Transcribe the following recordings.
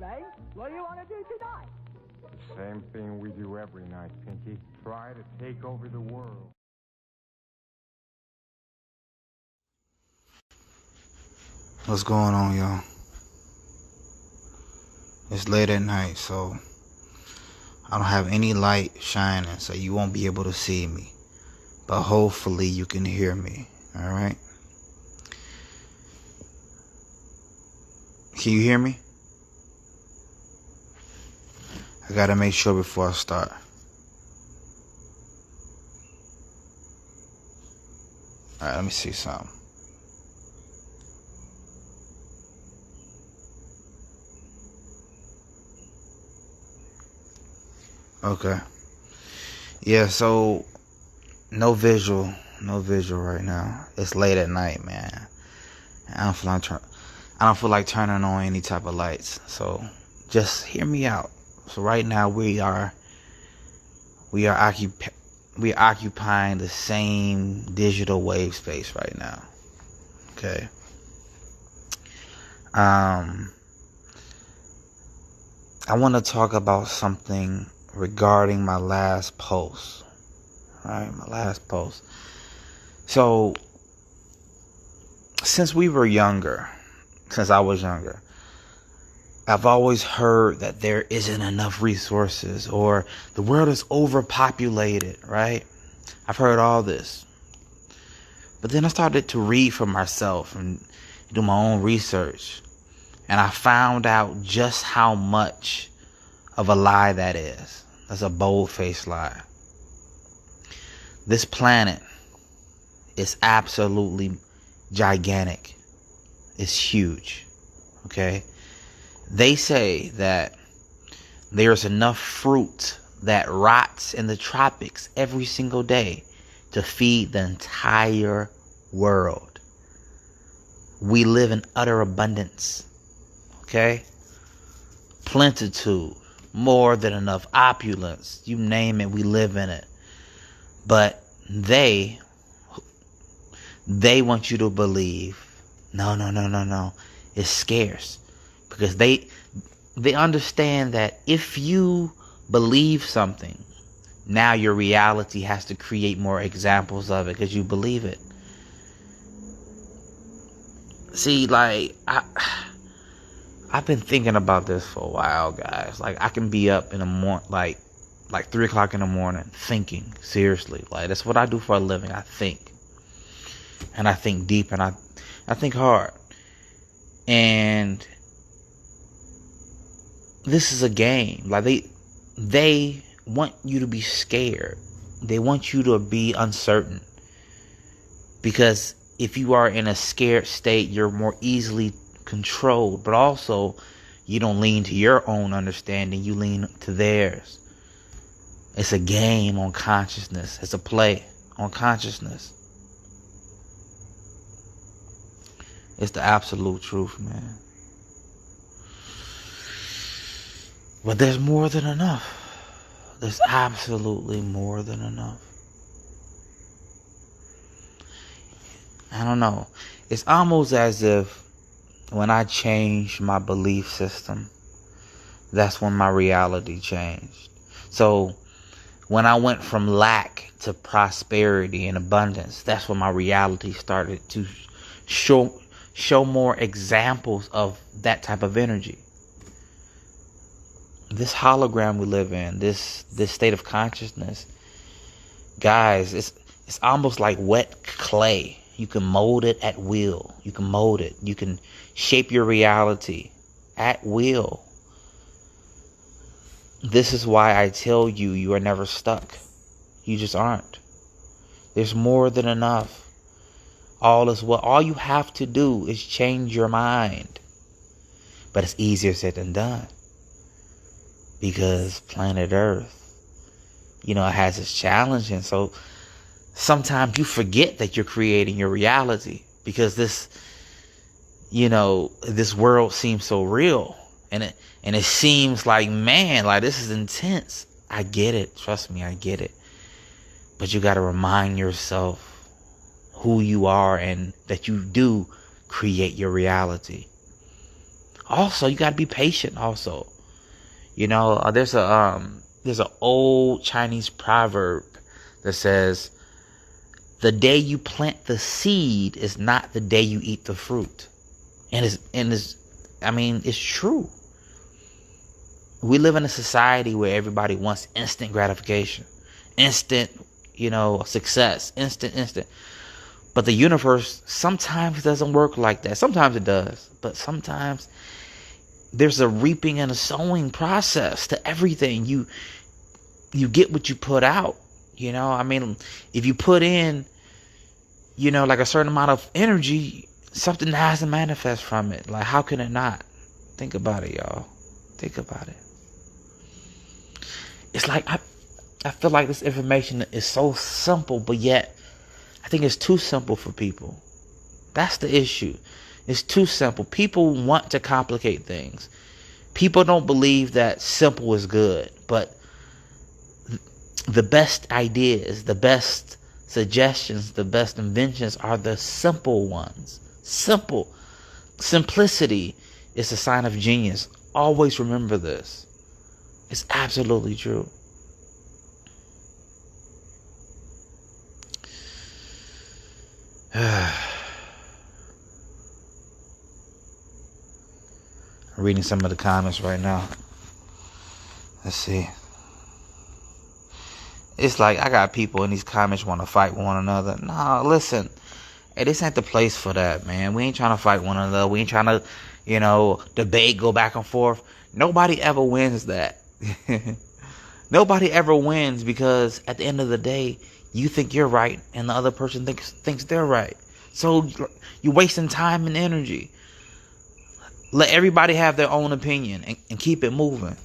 saying, what do you want to do tonight? The same thing we do every night, Pinky. Try to take over the world. What's going on, y'all? It's late at night, so I don't have any light shining, so you won't be able to see me. But hopefully you can hear me, alright? Can you hear me? I gotta make sure before I start. Alright, let me see something. Okay. Yeah, so no visual right now. It's late at night, man. I don't feel like turning on any type of lights. So just hear me out. So right now we are occupying the same digital wave space right now. Okay. I want to talk about something regarding my last post. Alright, my last post. So, since I was younger, I've always heard that there isn't enough resources or the world is overpopulated, right? I've heard all this. But then I started to read for myself and do my own research. And I found out just how much of a lie that is. That's a bold-faced lie. This planet is absolutely gigantic. It's huge. Okay? They say that there's enough fruit that rots in the tropics every single day to feed the entire world. We live in utter abundance. Okay? Plentitude. More than enough. Opulence. You name it, we live in it. But they want you to believe, no. It's scarce. Because they understand that if you believe something, now your reality has to create more examples of it because you believe it. See, like, I've been thinking about this for a while, guys. Like, I can be up in the morning, like 3 o'clock in the morning, thinking, seriously. Like, that's what I do for a living. I think. And I think deep, and I think hard. And this is a game. Like, they want you to be scared. They want you to be uncertain. Because if you are in a scared state, you're more easily controlled. But also, you don't lean to your own understanding. You lean to theirs. It's a game on consciousness. It's a play on consciousness. It's the absolute truth, man. But there's more than enough. There's absolutely more than enough. I don't know. It's almost as if when I changed my belief system, that's when my reality changed. So when I went from lack to prosperity and abundance, that's when my reality started to show more examples of that type of energy. This hologram we live in, this state of consciousness, guys, it's almost like wet clay. You can mold it at will. You can mold it. You can shape your reality at will. This is why I tell you, you are never stuck. You just aren't. There's more than enough. All is well. All you have to do is change your mind. But it's easier said than done. Because planet Earth, it has its challenges. So sometimes you forget that you're creating your reality. Because this world seems so real. And it seems like, man, like this is intense. I get it. Trust me, I get it. But you got to remind yourself who you are and that you do create your reality. Also, you got to be patient also. There's an old Chinese proverb that says, the day you plant the seed is not the day you eat the fruit. And it's true. We live in a society where everybody wants instant gratification, instant, success, instant. But the universe sometimes doesn't work like that. Sometimes it does, but sometimes there's a reaping and a sowing process to everything. You get what you put out. If you put in, like a certain amount of energy, something has to manifest from it. Like, how can it not? Think about it, y'all. Think about it. It's like I feel like this information is so simple, but yet I think it's too simple for people. That's the issue. It's too simple. People want to complicate things. People don't believe that simple is good, but the best ideas, the best suggestions, the best inventions are the simple ones. Simple. Simplicity is a sign of genius. Always remember this. It's absolutely true. I'm reading some of the comments right now. Let's see. It's like I got people in these comments want to fight one another. Nah, listen. Hey, this ain't the place for that, man. We ain't trying to fight one another. We ain't trying to, debate, go back and forth. Nobody ever wins that. Nobody ever wins, because at the end of the day, you think you're right and the other person thinks they're right. So you're wasting time and energy. Let everybody have their own opinion and keep it moving.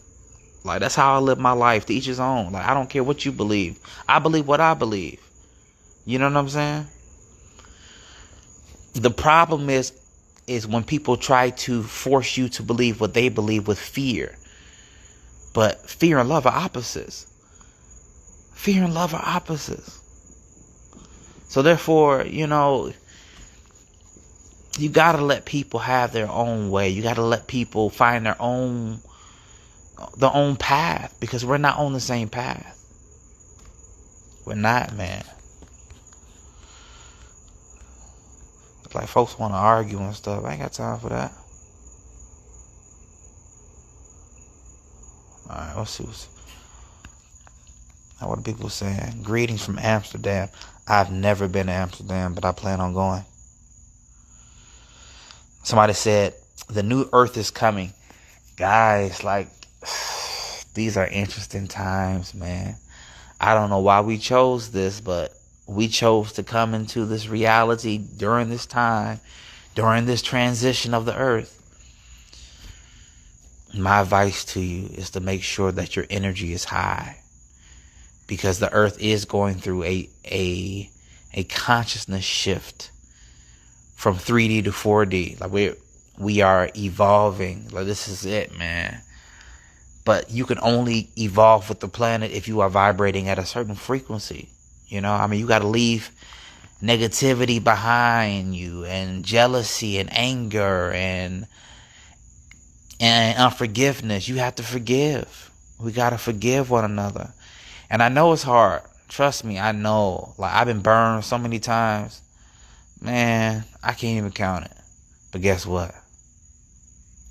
Like, that's how I live my life. To each his own. Like, I don't care what you believe. I believe what I believe. You know what I'm saying? The problem is when people try to force you to believe what they believe with fear. But fear and love are opposites. Fear and love are opposites. So therefore, you gotta let people have their own way. You gotta let people find their own path, because we're not on the same path. We're not, man. It's like folks want to argue and stuff. I ain't got time for that. Alright, let's see what are people saying. Greetings from Amsterdam. I've never been to Amsterdam, but I plan on going. Somebody said the new earth is coming. Guys, like, these are interesting times, man. I don't know why we chose this, but we chose to come into this reality during this time, during this transition of the earth. My advice to you is to make sure that your energy is high, because the earth is going through a consciousness shift from 3D to 4D. Like, we are evolving. Like, this is it, man. But you can only evolve with the planet if you are vibrating at a certain frequency. You got to leave negativity behind you, and jealousy and anger and unforgiveness. You have to forgive. We got to forgive one another. And I know it's hard. Trust me, I know. Like, I've been burned so many times. Man, I can't even count it. But guess what?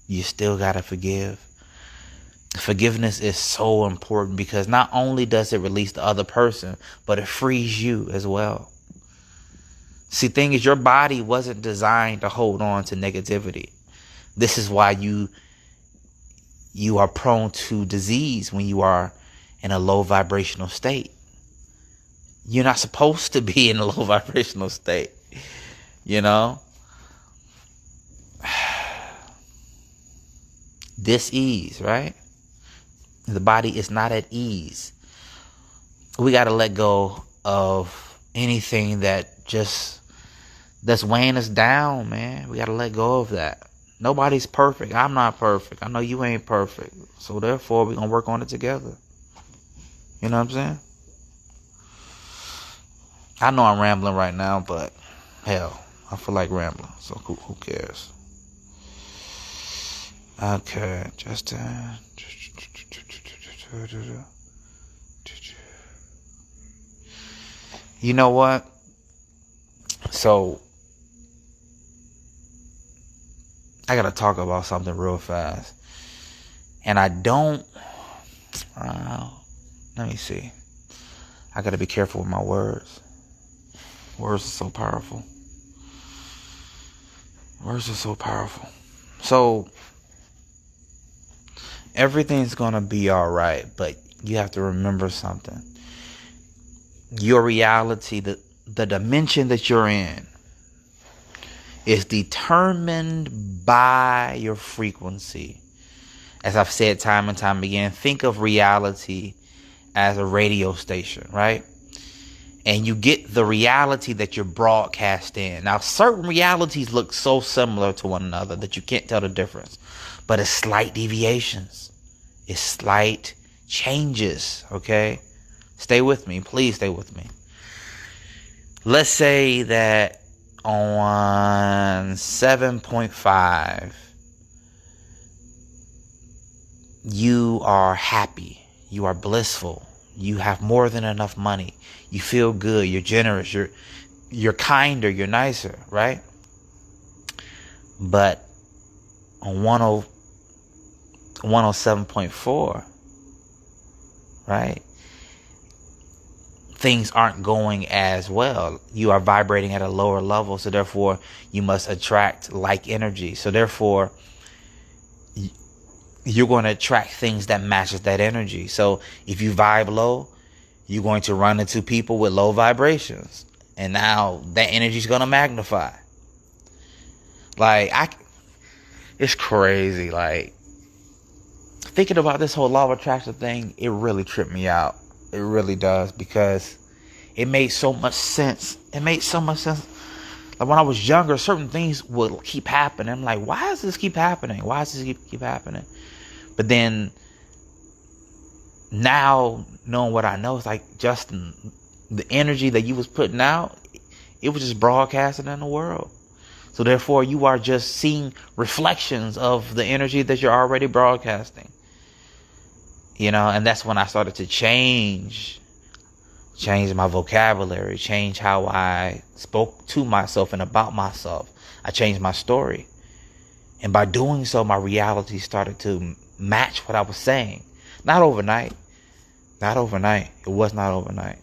You still got to forgive. Forgiveness is so important, because not only does it release the other person, but it frees you as well. See, thing is, your body wasn't designed to hold on to negativity. This is why you are prone to disease when you are in a low vibrational state. You're not supposed to be in a low vibrational state. Dis-ease, right? The body is not at ease. We got to let go of anything that's weighing us down, man. We got to let go of that. Nobody's perfect. I'm not perfect. I know you ain't perfect. So therefore, we're going to work on it together. You know what I'm saying? I know I'm rambling right now, but hell, I feel like rambling. So who cares? Okay, you know what? So I gotta talk about something real fast, and I don't. Let me see. I gotta be careful with my words. Words are so powerful. Words are so powerful. So everything's gonna be all right, but you have to remember something. Your reality, the dimension that you're in, is determined by your frequency. As I've said time and time again, think of reality as a radio station, right? And you get the reality that you're broadcast in. Now, certain realities look so similar to one another that you can't tell the difference. But it's slight deviations. It's slight changes, okay? Stay with me. Please stay with me. Let's say that on 7.5, you are happy. You are blissful. You have more than enough money. You feel good. You're generous. You're kinder. You're nicer, right? But on 107.4, right? Things aren't going as well. You are vibrating at a lower level, so therefore you must attract like energy. So therefore you're going to attract things that matches that energy. So if you vibe low, you're going to run into people with low vibrations, and now that energy is going to magnify. It's crazy. Like, thinking about this whole law of attraction thing, it really tripped me out. It really does, because it made so much sense. It made so much sense. Like, when I was younger, certain things would keep happening. I'm like, why does this keep happening? Why does this keep happening? But then now, knowing what I know, it's like, Justin, the energy that you was putting out, it was just broadcasted in the world. So therefore, you are just seeing reflections of the energy that you're already broadcasting. And that's when I started to change my vocabulary, change how I spoke to myself and about myself. I changed my story. And by doing so, my reality started to match what I was saying. Not overnight. It was not overnight.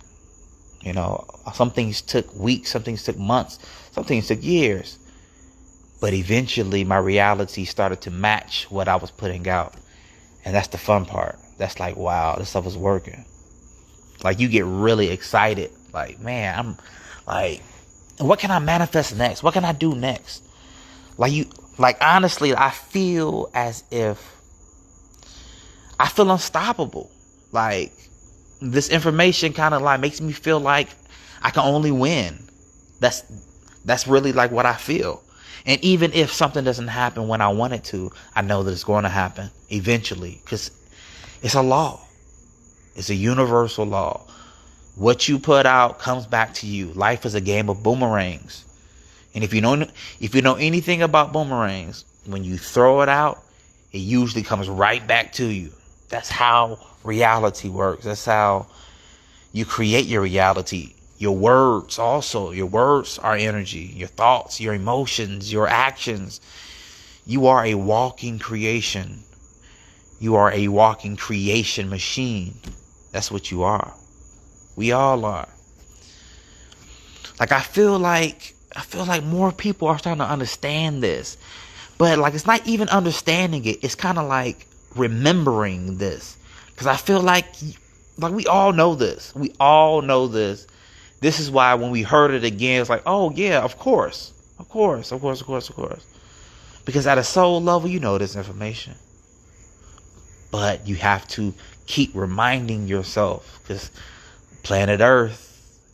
Some things took weeks, some things took months, some things took years. But eventually, my reality started to match what I was putting out. And that's the fun part. That's like, wow, this stuff is working. Like, you get really excited. Like, man, I'm like, what can I manifest next? What can I do next? Honestly, I feel as if I feel unstoppable. Like, this information kind of like makes me feel like I can only win. That's really like what I feel. And even if something doesn't happen when I want it to, I know that it's going to happen eventually, because it's a law. It's a universal law. What you put out comes back to you. Life is a game of boomerangs. And if you know anything about boomerangs, when you throw it out, it usually comes right back to you. That's how reality works. That's how you create your reality. Your words also. Your words are energy. Your thoughts, your emotions, your actions. You are a walking creation. You are a walking creation machine. That's what you are. We all are. Like, I feel like more people are starting to understand this. But like, it's not even understanding it. It's kind of like remembering this. Because I feel like we all know this. We all know this. This is why when we heard it again, it's like, oh yeah, of course. Because at a soul level, you know this information. But you have to keep reminding yourself, because planet Earth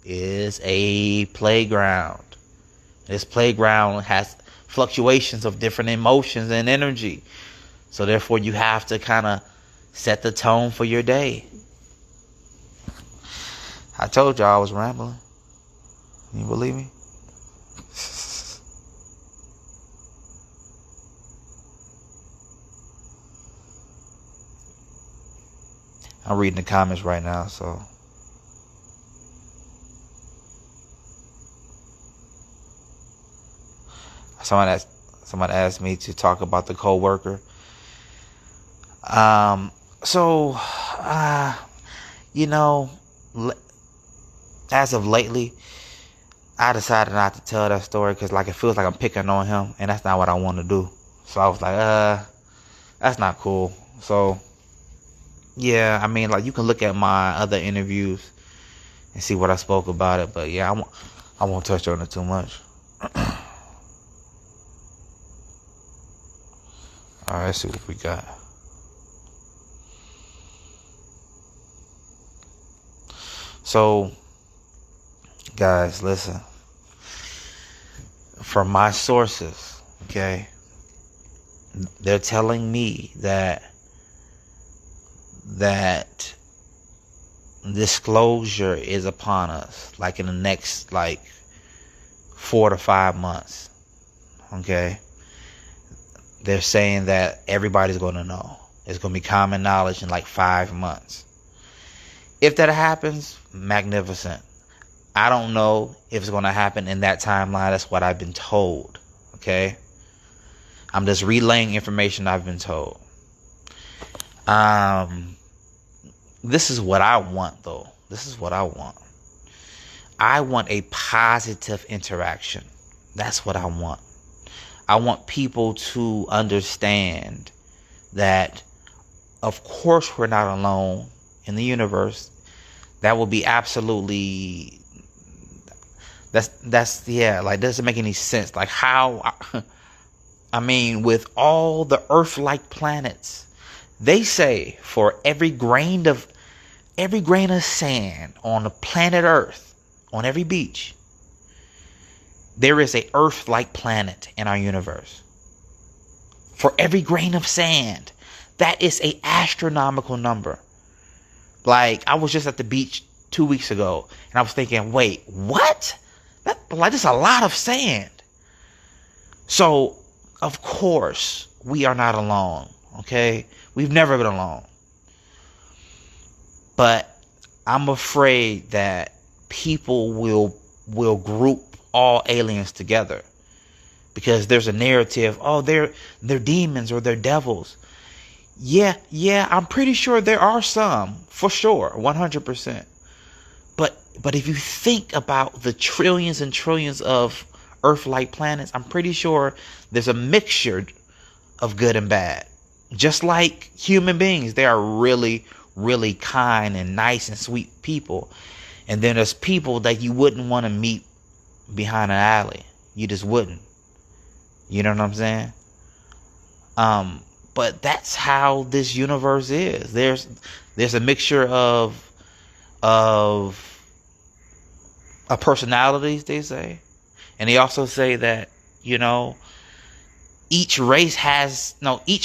is a playground. This playground has fluctuations of different emotions and energy. So therefore, you have to kind of set the tone for your day. I told y'all I was rambling. You believe me? I'm reading the comments right now, so. Someone asked me to talk about the coworker. So, you know, as of lately, I decided not to tell that story because, like, it feels like I'm picking on him, and that's not what I want to do. So I was like, that's not cool. So, yeah, I mean, like, you can look at my other interviews and see what I spoke about it, but yeah, I won't touch on it too much. All right, let's see what we got. So, guys, listen. From my sources, okay, they're telling me that disclosure is upon us, like in the next, like, 4 to 5 months, okay? They're saying that everybody's going to know. It's going to be common knowledge in like 5 months. If that happens, magnificent. I don't know if it's going to happen in that timeline. That's what I've been told. Okay? I'm just relaying information I've been told. This is what I want, though. This is what I want. I want a positive interaction. That's what I want. I want people to understand that, of course, we're not alone in the universe. That would be absolutely, yeah, like, doesn't make any sense. Like, how, I mean, with all the Earth-like planets, they say for every grain of sand on the planet Earth, on every beach, there is a Earth-like planet in our universe. For every grain of sand. That is an astronomical number. Like, I was just at the beach 2 weeks ago, and I was thinking, wait, what? That's a lot of sand. So, of course, we are not alone, okay? We've never been alone. But I'm afraid that people will group all aliens together because there's a narrative. Oh, they're demons or they're devils. Yeah, I'm pretty sure there are some, for sure, 100%. But if you think about the trillions and trillions of Earth-like planets, I'm pretty sure there's a mixture of good and bad. Just like human beings, they are really, really kind and nice and sweet people. And then there's people that you wouldn't want to meet behind an alley. You just wouldn't. You know what I'm saying? But that's how this universe is. There's a mixture of personalities, they say. And they also say that, you know, each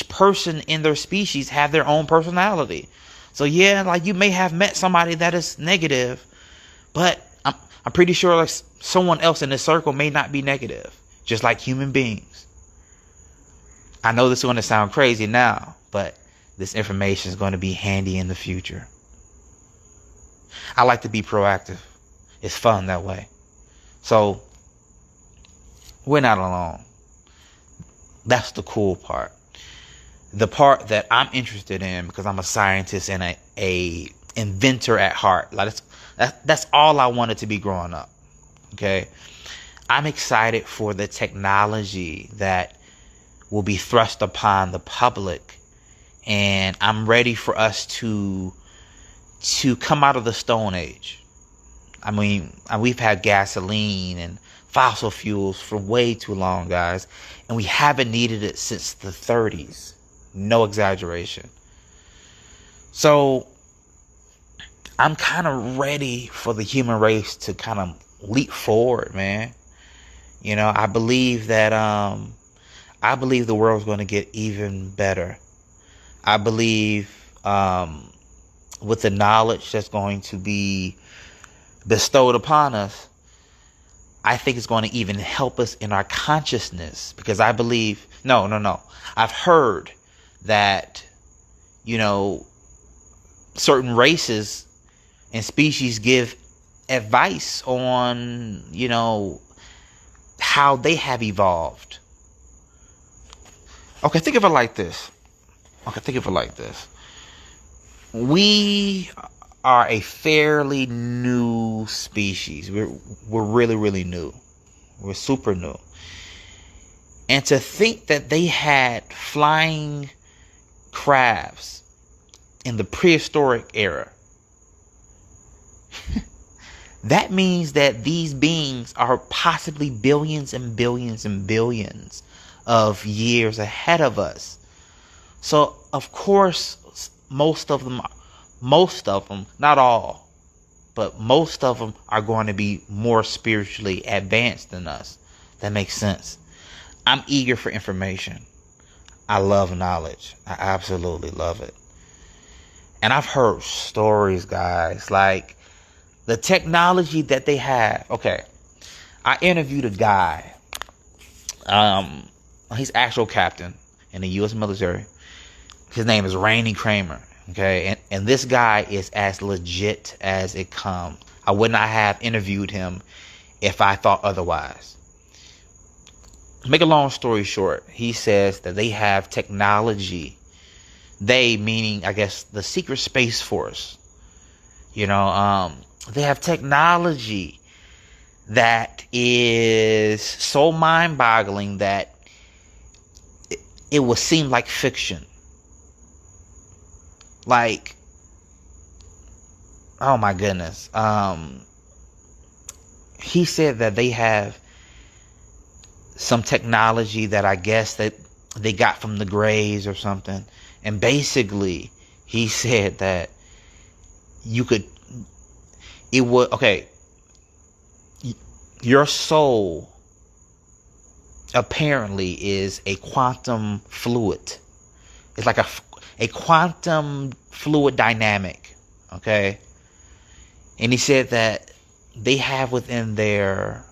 person in their species have their own personality. So yeah, like, you may have met somebody that is negative, but I'm pretty sure, like, someone else in this circle may not be negative, just like human beings. I know this is going to sound crazy now, but this information is going to be handy in the future. I like to be proactive. It's fun that way. So, we're not alone. That's the cool part. The part that I'm interested in, because I'm a scientist and a inventor at heart. Like, that's all I wanted to be growing up. Okay? I'm excited for the technology that will be thrust upon the public, and I'm ready for us to come out of the Stone Age. I mean, we've had gasoline and fossil fuels for way too long, guys, and we haven't needed it since the 30s. No exaggeration. So I'm kind of ready for the human race to kind of leap forward, man. You know, I believe that the world's going to get even better. I believe with the knowledge that's going to be bestowed upon us, I think it's going to even help us in our consciousness, because I believe, no. I've heard that, you know, certain races and species give advice on, how they have evolved. Okay, think of it like this. We are a fairly new species. We're really, really new. We're super new. And to think that they had flying crabs in the prehistoric era, that means that these beings are possibly billions and billions and billions of years ahead of us. So, of course, most of them, not all, but most of them are going to be more spiritually advanced than us. That makes sense. I'm eager for information. I love knowledge. I absolutely love it. And I've heard stories, guys, like the technology that they have. Okay, I interviewed a guy. He's actual captain in the U.S. military. His name is Randy Kramer. Okay, and this guy is as legit as it comes. I would not have interviewed him if I thought otherwise. Make a long story short, he says that they have technology. They, meaning, I guess, the secret space force. They have technology that is so mind-boggling that it would seem like fiction. Like, oh my goodness. He said that they have some technology that I guess that they got from the Greys or something. And basically, he said that your soul apparently is a quantum fluid. It's like a quantum fluid dynamic. Okay. And he said that they have within their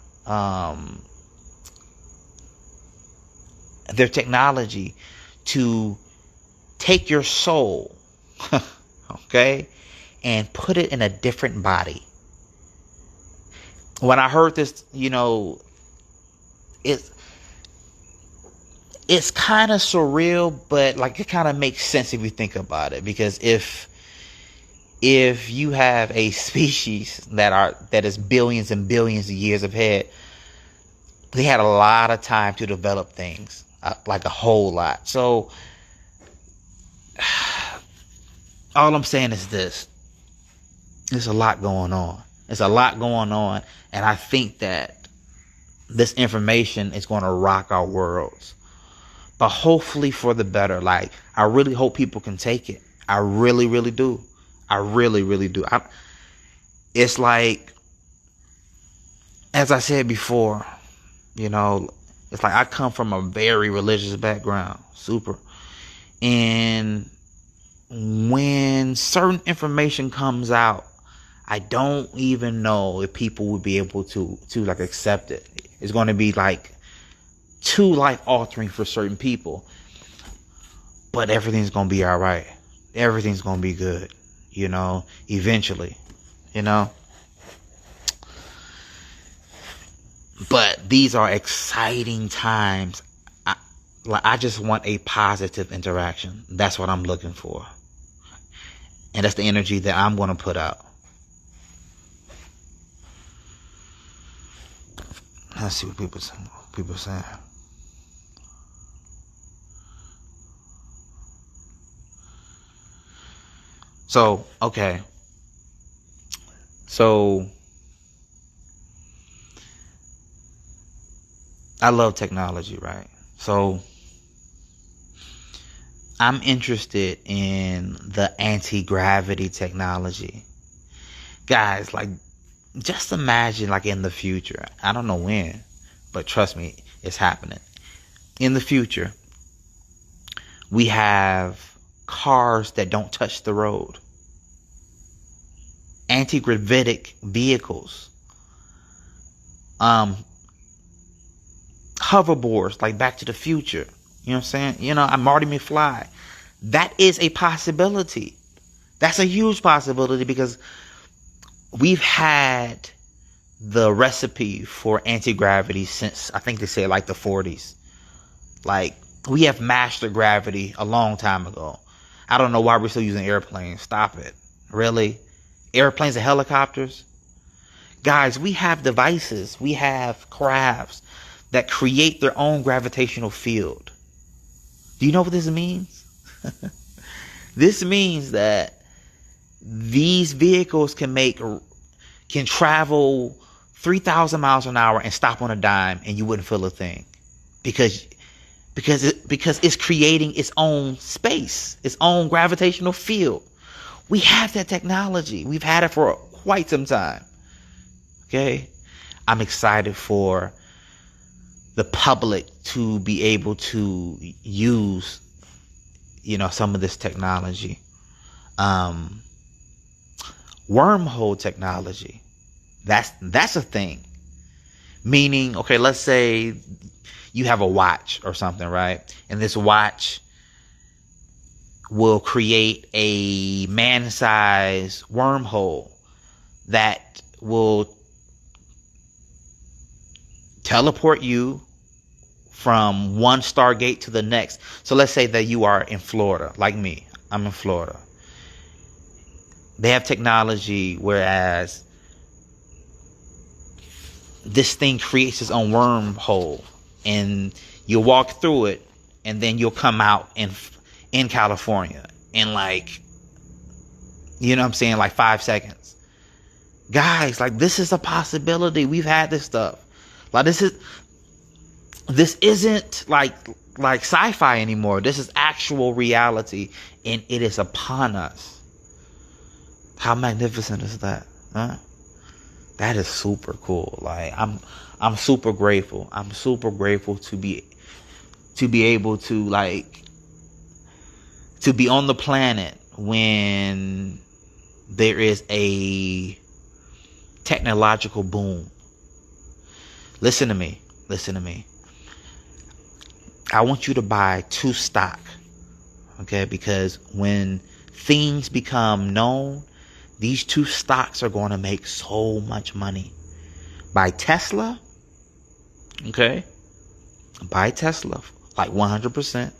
technology to take your soul, okay, and put it in a different body. When I heard this, it's kind of surreal, but like it kind of makes sense if you think about it. Because if you have a species that is billions and billions of years ahead, they had a lot of time to develop things, like a whole lot. So all I'm saying is this: there's a lot going on. And I think that this information is going to rock our worlds. But hopefully for the better. Like, I really hope people can take it. I really, really do. I really, really do. It's like, as I said before, it's like I come from a very religious background. Super. And when certain information comes out, I don't even know if people would be able to like accept it. It's going to be like too life altering for certain people. But everything's going to be all right. Everything's going to be good, eventually, But these are exciting times. I just want a positive interaction. That's what I'm looking for. And that's the energy that I'm going to put out. Let's see what people are saying. So, okay. So, I love technology, right? So, I'm interested in the anti-gravity technology. Guys, like, just imagine, like, in the future. I don't know when, but trust me, it's happening. In the future, we have cars that don't touch the road. Anti-gravitic vehicles. Hoverboards, like Back to the Future. You know what I'm saying? Marty McFly. That is a possibility. That's a huge possibility because we've had the recipe for anti-gravity since, I think they say, like the 40s. Like, we have mastered gravity a long time ago. I don't know why we're still using airplanes. Stop it. Really? Airplanes and helicopters? Guys, we have devices, we have crafts that create their own gravitational field. Do you know what this means? This means that these vehicles can travel 3,000 miles an hour and stop on a dime and you wouldn't feel a thing. Because it's creating its own space, its own gravitational field. We have that technology. We've had it for quite some time. Okay? I'm excited for the public to be able to use, some of this technology. Wormhole technology. That's a thing. Meaning, okay, let's say you have a watch or something, right? And this watch will create a man-sized wormhole that will teleport you from one Stargate to the next. So let's say that you are in Florida, like me. I'm in Florida. They have technology whereas this thing creates its own wormhole, and you'll walk through it, and then you'll come out in California in like 5 seconds. Guys, like, this is a possibility. We've had this stuff. Like, this isn't like sci-fi anymore. This is actual reality, and it is upon us. How magnificent is that? Huh? That is super cool. Like, I'm super grateful. I'm super grateful to be able to to be on the planet when there is a technological boom. Listen to me. I want you to buy 2 stock. Okay? Because when things become known, these 2 stocks are going to make so much money. Buy Tesla. Okay? Buy Tesla. Like 100%.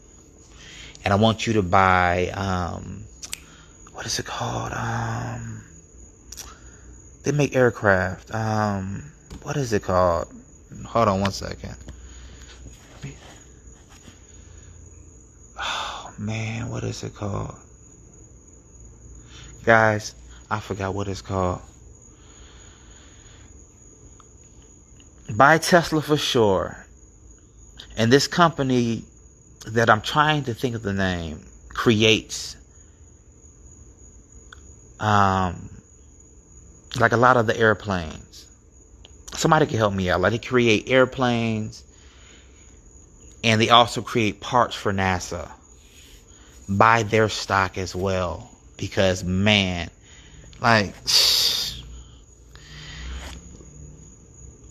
And I want you to buy, what is it called? They make aircraft. What is it called? Hold on one second. Oh, man, what is it called? Guys, I forgot what it's called. Buy Tesla for sure. And this company that I'm trying to think of the name creates like a lot of the airplanes. Somebody can help me out. Like, they create airplanes, and they also create parts for NASA. Buy their stock as well, because man, like,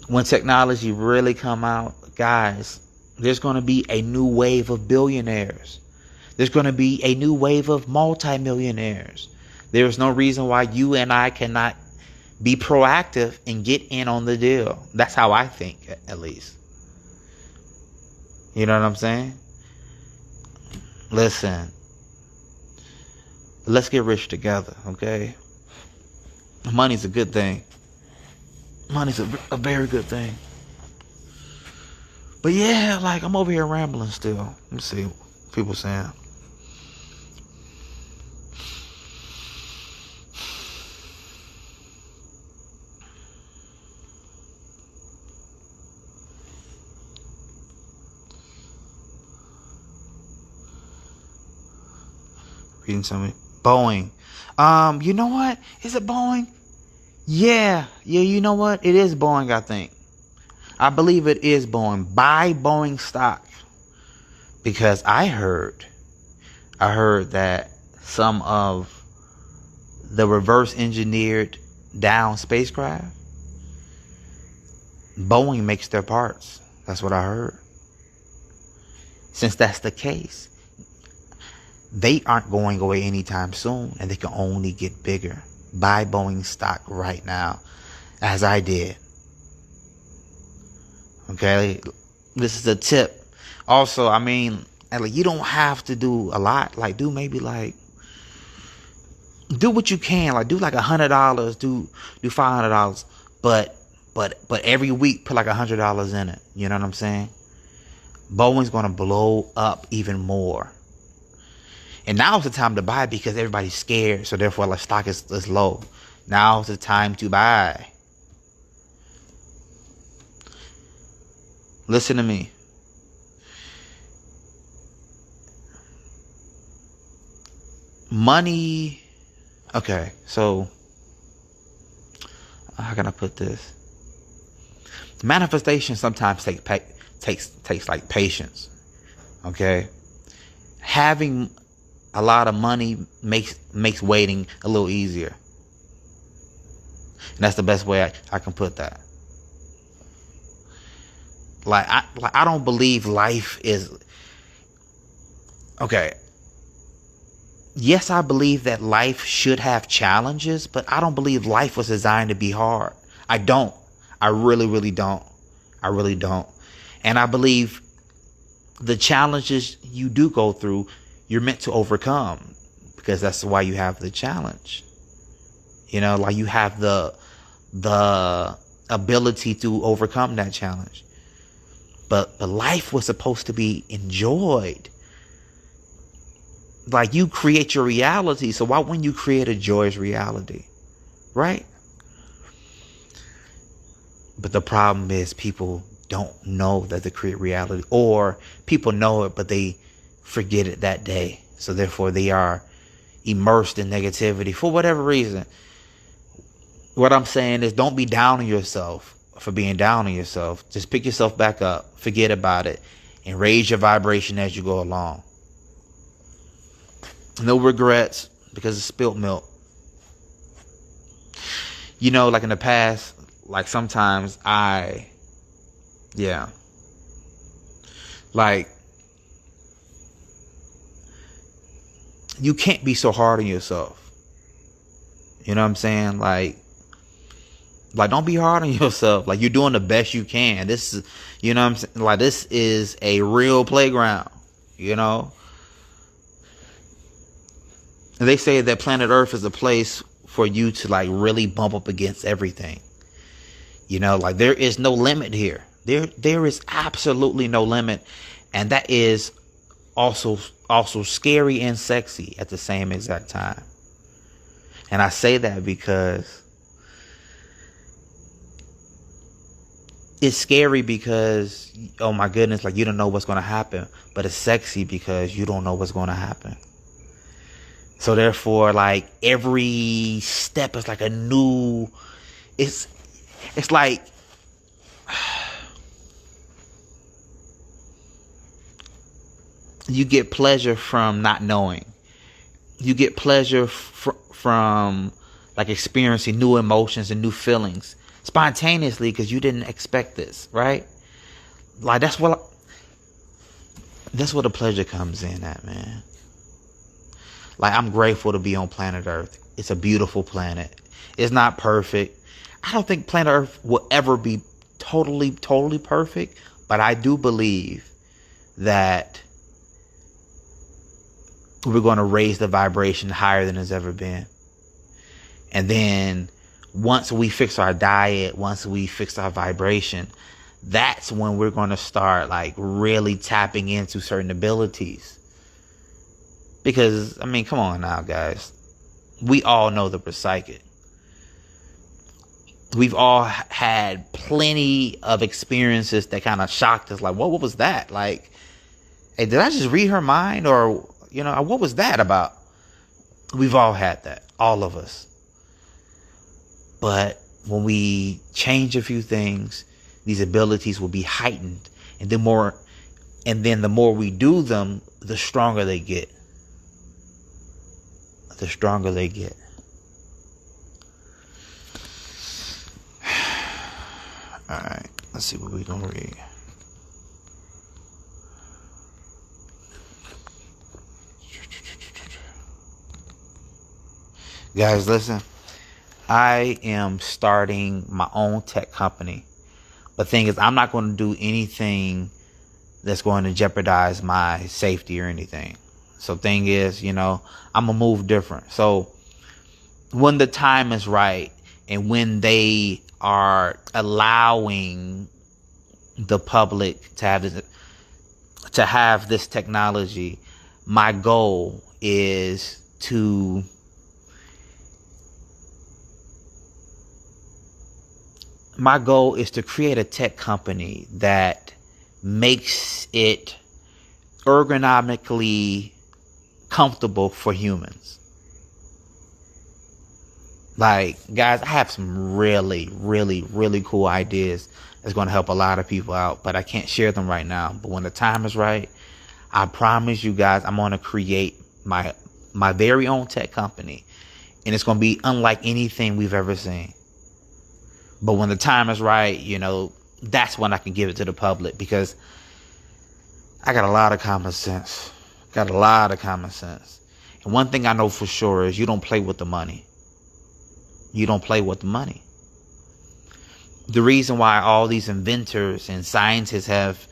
when technology really come out, guys, there's going to be a new wave of billionaires. There's going to be a new wave of multimillionaires. There's no reason why you and I cannot be proactive and get in on the deal. That's how I think, at least. You know what I'm saying? Listen. Let's get rich together, okay? Money's a good thing. Money's a very good thing. But yeah, like, I'm over here rambling still. Let me see what people saying. Reading something. Boeing. You know what? Is it Boeing? Yeah, you know what? It is Boeing, I think. I believe it is Boeing. Buy Boeing stock. Because I heard that some of the reverse engineered down spacecraft, Boeing makes their parts. That's what I heard. Since that's the case, they aren't going away anytime soon, and they can only get bigger. Buy Boeing stock right now, as I did. Okay, this is a tip. Also, I mean, like, you don't have to do a lot. Like, do what you can. Like, do like $100. Do $500. But every week put like $100 in it. You know what I'm saying? Boeing's gonna blow up even more. And now's the time to buy because everybody's scared. So therefore, like, stock is low. Now's the time to buy. Listen to me. Money. Okay, so how can I put this? Manifestation sometimes takes like patience. Okay, having a lot of money makes waiting a little easier, and that's the best way I can put that. I don't believe life is okay. Yes, I believe that life should have challenges, but I don't believe life was designed to be hard. I don't. I really don't. I really don't. And I believe the challenges you do go through, you're meant to overcome, because that's why you have the challenge. You know, like, you have the ability to overcome that challenge. But life was supposed to be enjoyed. Like, you create your reality, so why wouldn't you create a joyous reality? Right? But the problem is people don't know that they create reality, or people know it, but they forget it that day. So therefore they are immersed in negativity for whatever reason. What I'm saying is, don't be down on yourself for being down on yourself. Just pick yourself back up, forget about it, and raise your vibration as you go along. No regrets because of spilt milk. You know, like in the past, like sometimes like, you can't be so hard on yourself. You know what I'm saying? Like, don't be hard on yourself. Like, you're doing the best you can. This is, you know what I'm saying? Like, this is a real playground, you know? And they say that planet Earth is a place for you to, like, really bump up against everything. You know, like, there is no limit here. There is absolutely no limit. And that is also scary and sexy at the same exact time. And I say that because it's scary because, oh my goodness, like, you don't know what's going to happen. But it's sexy because you don't know what's going to happen. So therefore, like, every step is like a new, it's like, you get pleasure from not knowing. You get pleasure from like experiencing new emotions and new feelings spontaneously because you didn't expect this, right? Like, that's where the pleasure comes in at, man. Like, I'm grateful to be on planet Earth. It's a beautiful planet. It's not perfect. I don't think planet Earth will ever be totally perfect, but I do believe that we're going to raise the vibration higher than it's ever been. And then once we fix our diet, once we fix our vibration, that's when we're going to start, like, really tapping into certain abilities. Because, I mean, come on now, guys. We all know that we're psychic. We've all had plenty of experiences that kind of shocked us. Like, what was that? Like, hey, did I just read her mind? Or, you know, what was that about? We've all had that. All of us. But when we change a few things, these abilities will be heightened. And then the more we do them, the stronger they get. The stronger they get. All right, let's see what we're gonna read. Guys, listen. I am starting my own tech company. The thing is, I'm not going to do anything that's going to jeopardize my safety or anything. So thing is, I'm going to move different. So when the time is right and when they are allowing the public to have this technology, my goal is to create a tech company that makes it ergonomically comfortable for humans. Like, guys, I have some really, really, really cool ideas that's going to help a lot of people out, but I can't share them right now. But when the time is right, I promise you guys, I'm going to create my very own tech company, and it's going to be unlike anything we've ever seen. But when the time is right, that's when I can give it to the public, because I got a lot of common sense. And one thing I know for sure is you don't play with the money. The reason why all these inventors and scientists have,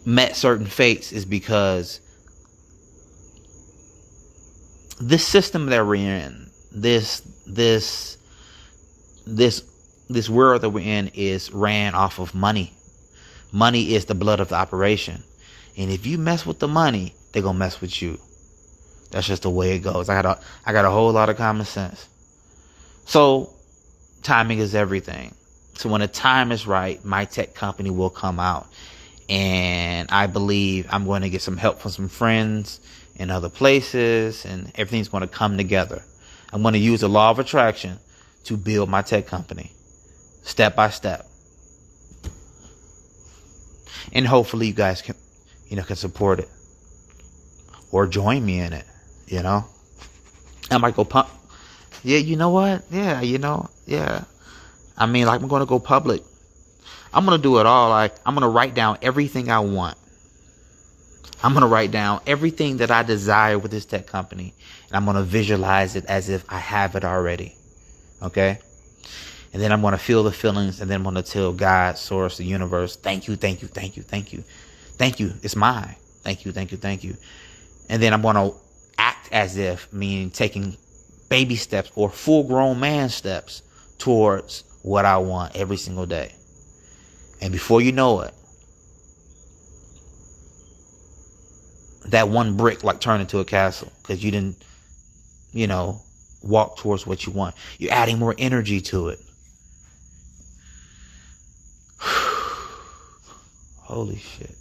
met certain fates is because this system that we're in, this world that we're in is ran off of money. Money is the blood of the operation. And if you mess with the money, they're going to mess with you. That's just the way it goes. I got a whole lot of common sense. So timing is everything. So when the time is right, my tech company will come out. And I believe I'm going to get some help from some friends in other places, and everything's going to come together. I'm going to use the law of attraction to build my tech company step by step. And hopefully you guys can support it or join me in it. I might go pump. Yeah, you know what? Yeah, yeah. I mean, like, I'm going to go public. I'm going to do it all. Like, I'm going to write down everything I want. I'm going to write down everything that I desire with this tech company. And I'm going to visualize it as if I have it already. Okay? And then I'm going to feel the feelings. And then I'm going to tell God, source, the universe, thank you, thank you, thank you, thank you. Thank you. It's mine. Thank you, thank you, thank you. And then I'm going to act as if, meaning taking baby steps or full-grown man steps towards what I want every single day. And before you know it, that one brick turned into a castle because you didn't, walk towards what you want. You're adding more energy to it. Holy shit.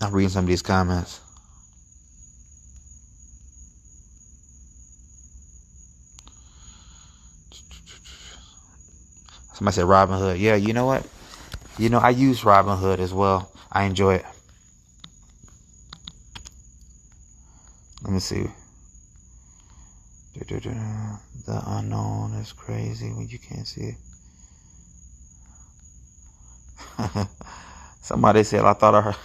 I'm reading some of these comments. Somebody said Robinhood. Yeah, you know what? I use Robinhood as well. I enjoy it. Let me see. The unknown is crazy when you can't see it. Somebody said, I thought I heard.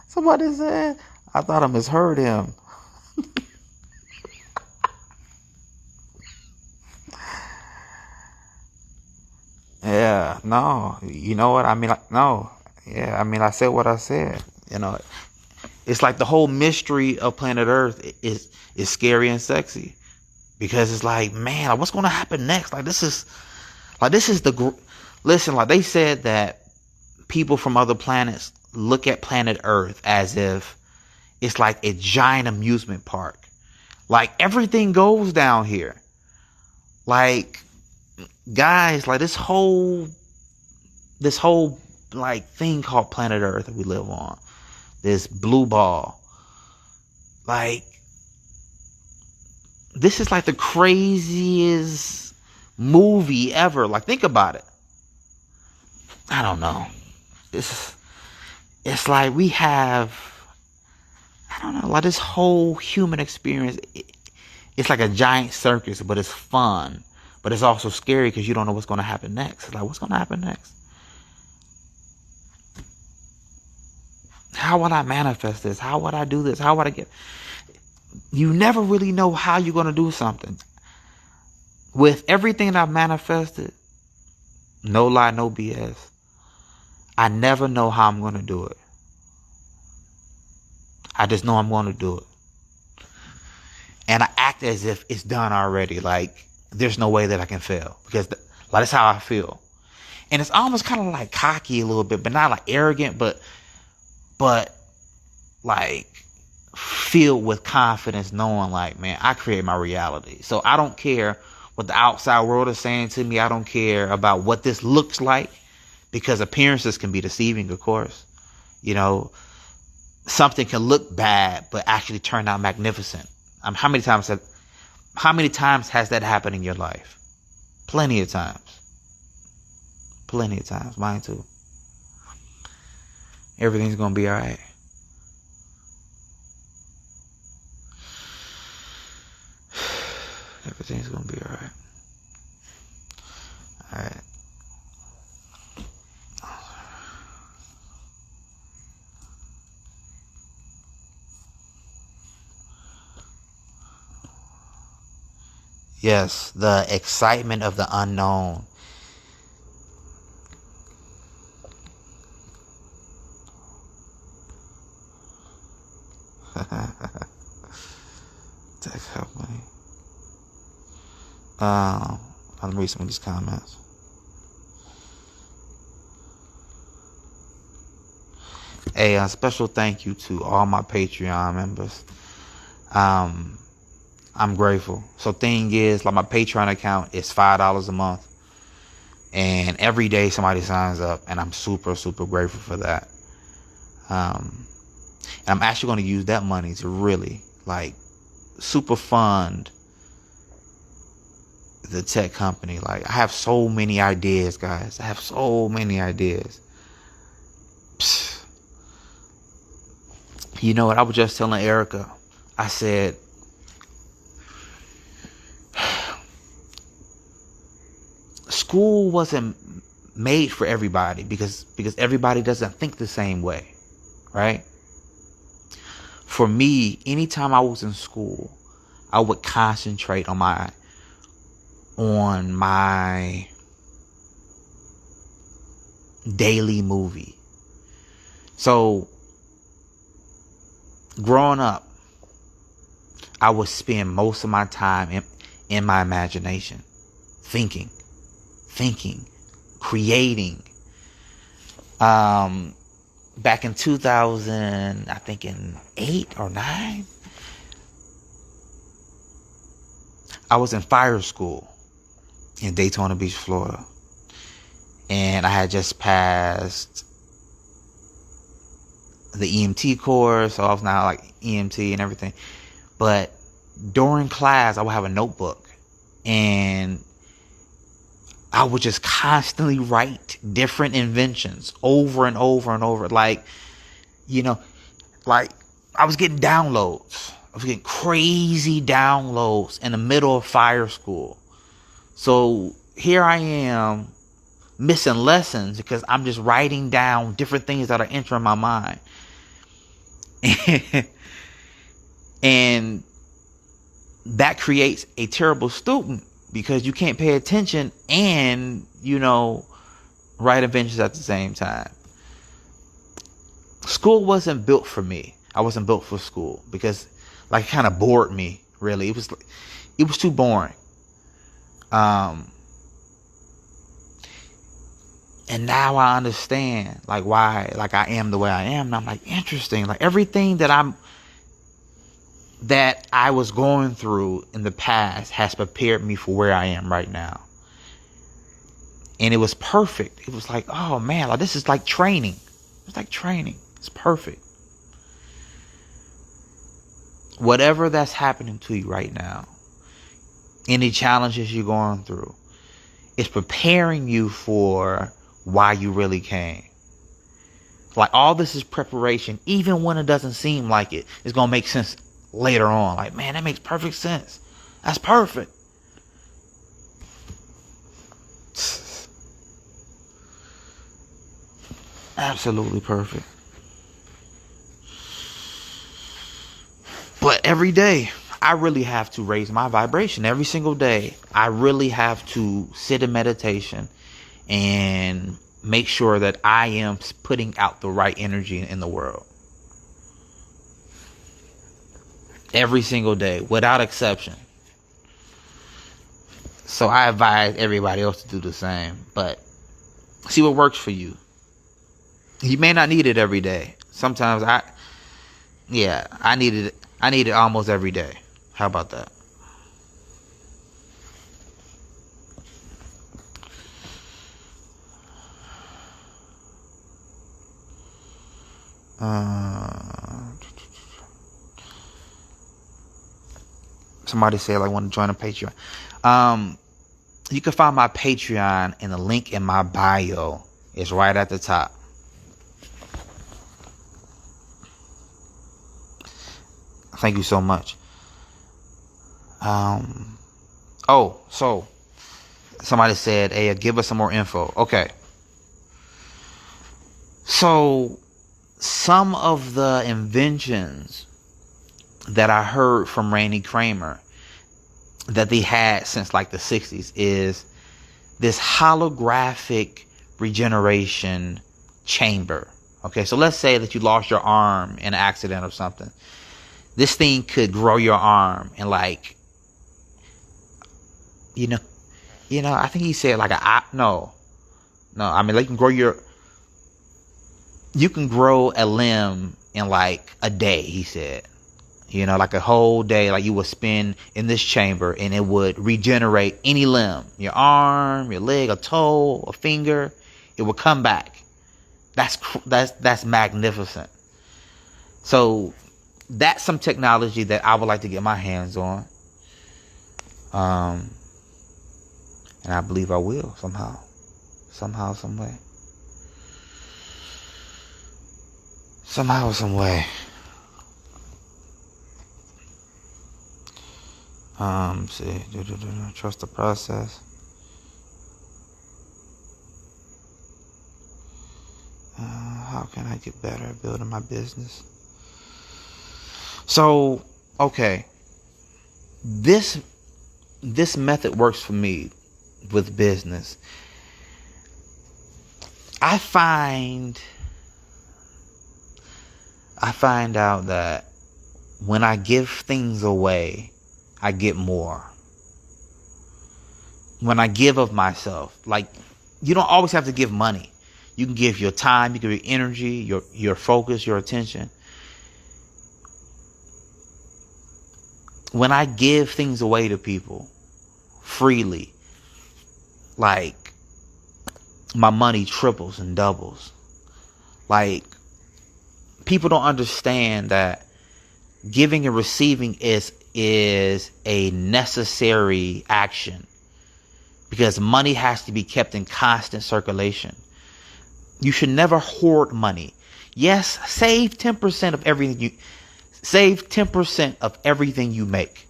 Somebody said, I thought I misheard him. Yeah, no. You know what? I mean, no. Yeah, I mean, I said what I said. It's like the whole mystery of planet Earth is scary and sexy. Because it's like, man, what's going to happen next? This is listen, like they said that people from other planets look at planet Earth as if it's like a giant amusement park. Like, everything goes down here. Like, guys, like this whole like thing called planet Earth that we live on, this blue ball, like, this is like the craziest movie ever. Like, think about it. I don't know. It's like we have, I don't know, like this whole human experience. It's like a giant circus, but it's fun. But it's also scary because you don't know what's going to happen next. It's like, what's going to happen next? How would I manifest this? How would I do this? How would I get... You never really know how you're going to do something. With everything that I've manifested, no lie, no BS, I never know how I'm going to do it. I just know I'm going to do it. And I act as if it's done already. Like, there's no way that I can fail. Because that's how I feel. And it's almost kind of like cocky a little bit, but not like arrogant, but like filled with confidence, knowing like, man, I create my reality. So I don't care what the outside world is saying to me. I don't care about what this looks like, because appearances can be deceiving, of course. You know, something can look bad, but actually turn out magnificent. How many times has that happened in your life? Plenty of times. Plenty of times. Mine too. Everything's going to be all right. Everything's going to be all right. All right. Yes, the excitement of the unknown. Tech company. I'll read some of these comments. A special thank you to all my Patreon members. I'm grateful. So thing is, like, my Patreon account is $5 a month. And every day somebody signs up, and I'm super, super grateful for that. And I'm actually going to use that money to really, like, super fund the tech company. Like, I have so many ideas, guys. I have so many ideas. Psst. You know what? I was just telling Erica. I said, school wasn't made for everybody because everybody doesn't think the same way, right? For me, anytime I was in school, I would concentrate on my daily movie. So growing up, I would spend most of my time in my imagination, thinking, creating. Back in 2000, I think in 8 or 9, I was in fire school in Daytona Beach, Florida. And I had just passed the EMT course, so I was now like EMT and everything. But during class, I would have a notebook, and I would just constantly write different inventions over and over and over. Like, you know, like I was getting downloads. I was getting crazy downloads in the middle of fire school. So here I am missing lessons because I'm just writing down different things that are entering my mind. And that creates a terrible student because you can't pay attention and, you know, write inventions at the same time. School wasn't built for me. I wasn't built for school because, like, it kind of bored me, really. It was too boring. And now I understand, like, why, like, I am the way I am. And I'm like, interesting. Like, everything that I was going through in the past has prepared me for where I am right now. And it was perfect. It was like, oh man, like, this is like training. It's like training. It's perfect. Whatever that's happening to you right now, any challenges you're going through, it's preparing you for why you really came. Like, all this is preparation, even when it doesn't seem like it. It's going to make sense later on. Like, man, that makes perfect sense. That's perfect. Absolutely perfect. But every day, I really have to raise my vibration. Every single day, I really have to sit in meditation and make sure that I am putting out the right energy in the world. Every single day, without exception. So I advise everybody else to do the same. But see what works for you. You may not need it every day. Sometimes I need it. I need it almost every day. How about that? Somebody said I want to join a Patreon. You can find my Patreon in the link in my bio. It's right at the top. Thank you so much. So somebody said, hey, give us some more info. Okay. So some of the inventions that I heard from Randy Kramer that they had since like the 60s is this holographic regeneration chamber. Okay, so let's say that you lost your arm in an accident or something. This thing could grow your arm and like, I think he said like no, I mean, like you can grow a limb in like a day, he said. Like a whole day, like you would spend in this chamber and it would regenerate any limb, your arm, your leg, a toe, a finger, it would come back. That's magnificent. So that's some technology that I would like to get my hands on. And I believe I will somehow, some way. Somehow, some way. See, trust the process. How can I get better at building my business? So, okay. This method works for me with business. I find out that when I give things away, I get more. When I give of myself, like, you don't always have to give money. You can give your time, you can give your energy, your focus, your attention. When I give things away to people freely, like, my money triples and doubles. Like, people don't understand that giving and receiving is a necessary action, because money has to be kept in constant circulation. You should never hoard money. Yes, save 10% of everything you make,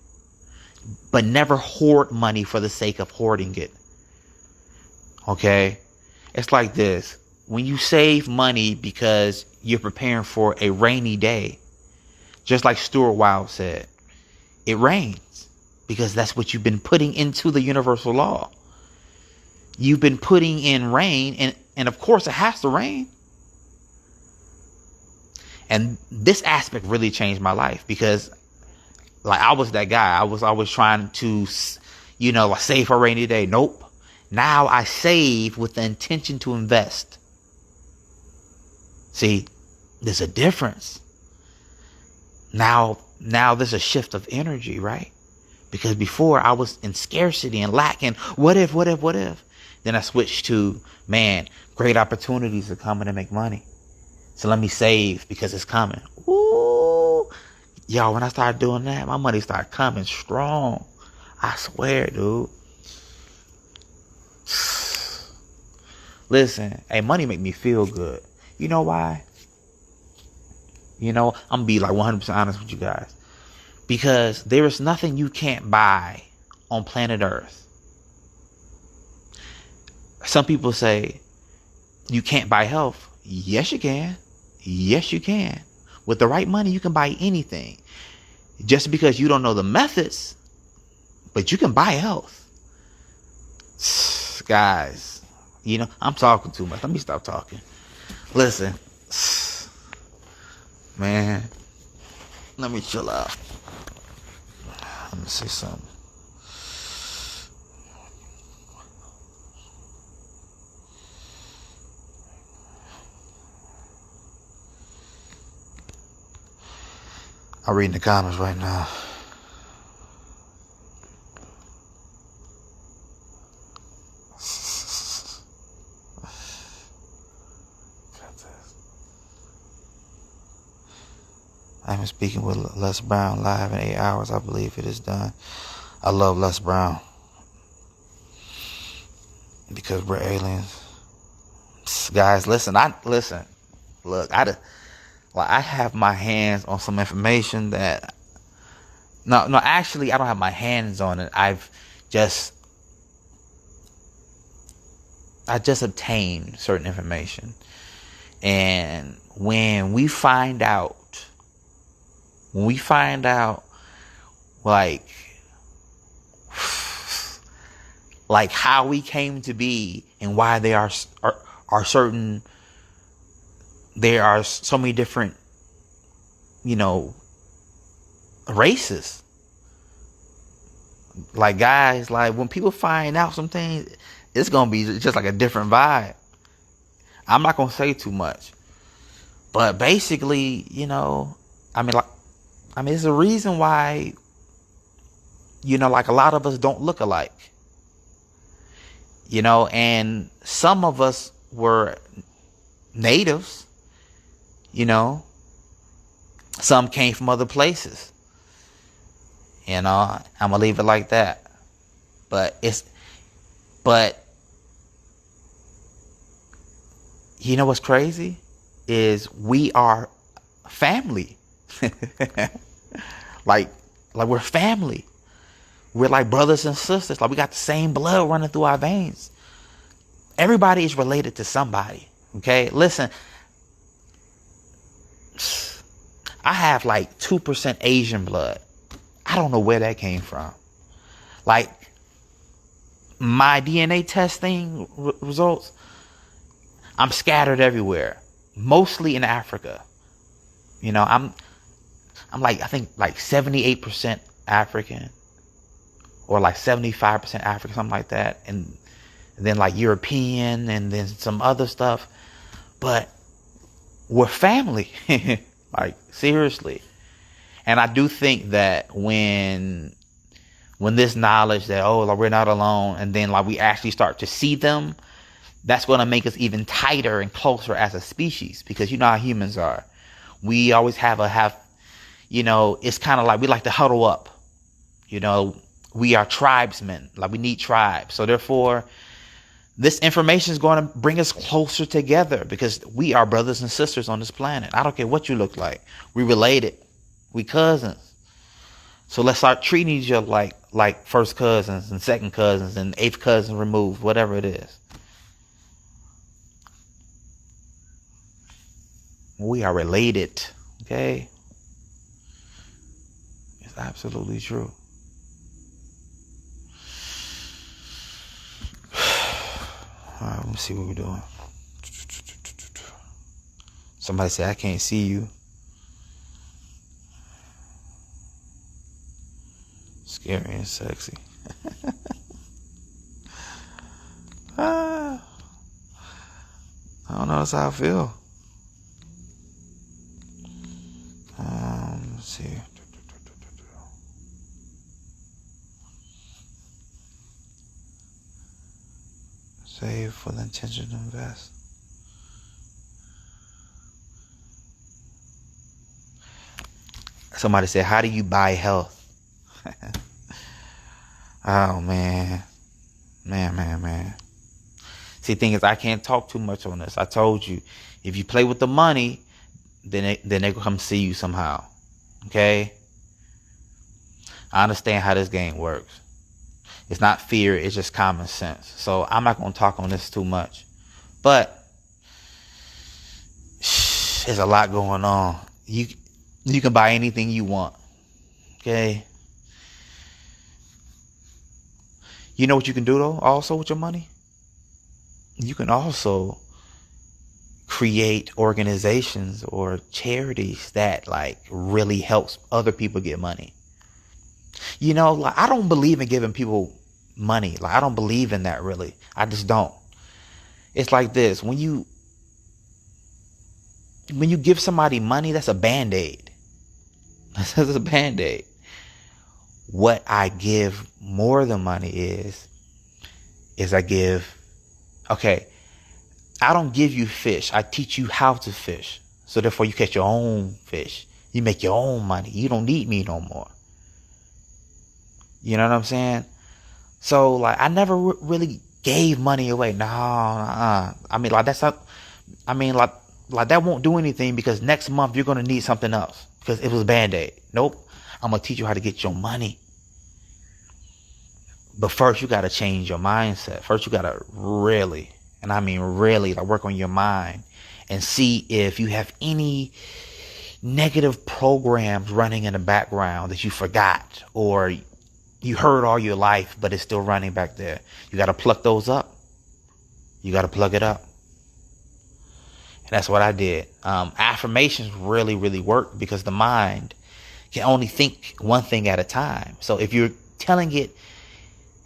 but never hoard money for the sake of hoarding it. Okay? It's like this. When you save money because you're preparing for a rainy day, just like Stuart Wilde said, it rains because that's what you've been putting into the universal law. You've been putting in rain, and of course it has to rain. And this aspect really changed my life, because like I was that guy. I was always trying to, save for a rainy day. Nope. Now I save with the intention to invest. See, there's a difference. Now there's a shift of energy, right? Because before I was in scarcity and lack and what if? Then I switched to, great opportunities are coming to make money. So let me save because it's coming. Ooh. Yo, when I started doing that, my money started coming strong. I swear, dude. Listen, money make me feel good. You know why? I'm going to be like 100% honest with you guys. Because there is nothing you can't buy on planet Earth. Some people say you can't buy health. Yes, you can. Yes, you can. With the right money, you can buy anything. Just because you don't know the methods, but you can buy health. Guys, I'm talking too much. Let me stop talking. Listen, man, let me chill out. Let me say something. I'm reading the comments right now. I'm speaking with Les Brown live in 8 hours. I believe it is done. I love Les Brown because we're aliens. Guys, listen. Look, I have my hands on some information that no, actually I don't have my hands on it. I just obtained certain information. And when we find out like how we came to be and why there are certain, there are so many different, races. Like, guys, like when people find out some things, it's going to be just like a different vibe. I'm not going to say too much, but basically, there's a reason why, like a lot of us don't look alike, and some of us were natives, some came from other places, I'm gonna leave it like that. But what's crazy is we are family. like we're family. We're like brothers and sisters. Like we got the same blood running through our veins. Everybody is related to somebody. Okay, listen. I have like 2% Asian blood. I don't know where that came from. Like my DNA testing results, I'm scattered everywhere, mostly in Africa. I'm like, I think like 78% African or like 75% African, something like that. And then like European and then some other stuff. But we're family. Like seriously. And I do think that when this knowledge that, like we're not alone, and then like we actually start to see them, that's going to make us even tighter and closer as a species. Because you know how humans are. We always have it's kind of like we like to huddle up. We are tribesmen. Like we need tribes. So therefore, this information is going to bring us closer together because we are brothers and sisters on this planet. I don't care what you look like. We related. We cousins. So let's start treating each other like first cousins and second cousins and eighth cousin removed, whatever it is. We are related. Okay? It's absolutely true. All right, let me see what we're doing. Somebody said, I can't see you. Scary and sexy. I don't know. That's how I feel. Let's see. Save for the intention to invest. Somebody said, how do you buy health? Oh, man. Man. See, the thing is, I can't talk too much on this. I told you, if you play with the money, then they will come see you somehow. Okay? I understand how this game works. It's not fear, it's just common sense. So I'm not going to talk on this too much. But there's a lot going on. You can buy anything you want. Okay. You know what you can do though also with your money? You can also create organizations or charities that like really helps other people get money. You know, like I don't believe in giving people money. Like I don't believe in that really. I just don't. It's like this. When you give somebody money, that's a band-aid. That's a band-aid. What I give more than money is I give, okay, I don't give you fish. I teach you how to fish. So therefore you catch your own fish. You make your own money. You don't need me no more. You know what I'm saying? So like I never really gave money away. No, I mean like that's not, I mean like that won't do anything because next month you're going to need something else because it was Band-Aid. Nope. I'm going to teach you how to get your money. But first you got to change your mindset. First you got to really, and I mean really, like work on your mind and see if you have any negative programs running in the background that you forgot or you heard all your life, but it's still running back there. You got to pluck those up. You got to plug it up. And that's what I did. Affirmations really, really work because the mind can only think one thing at a time. So if you're telling it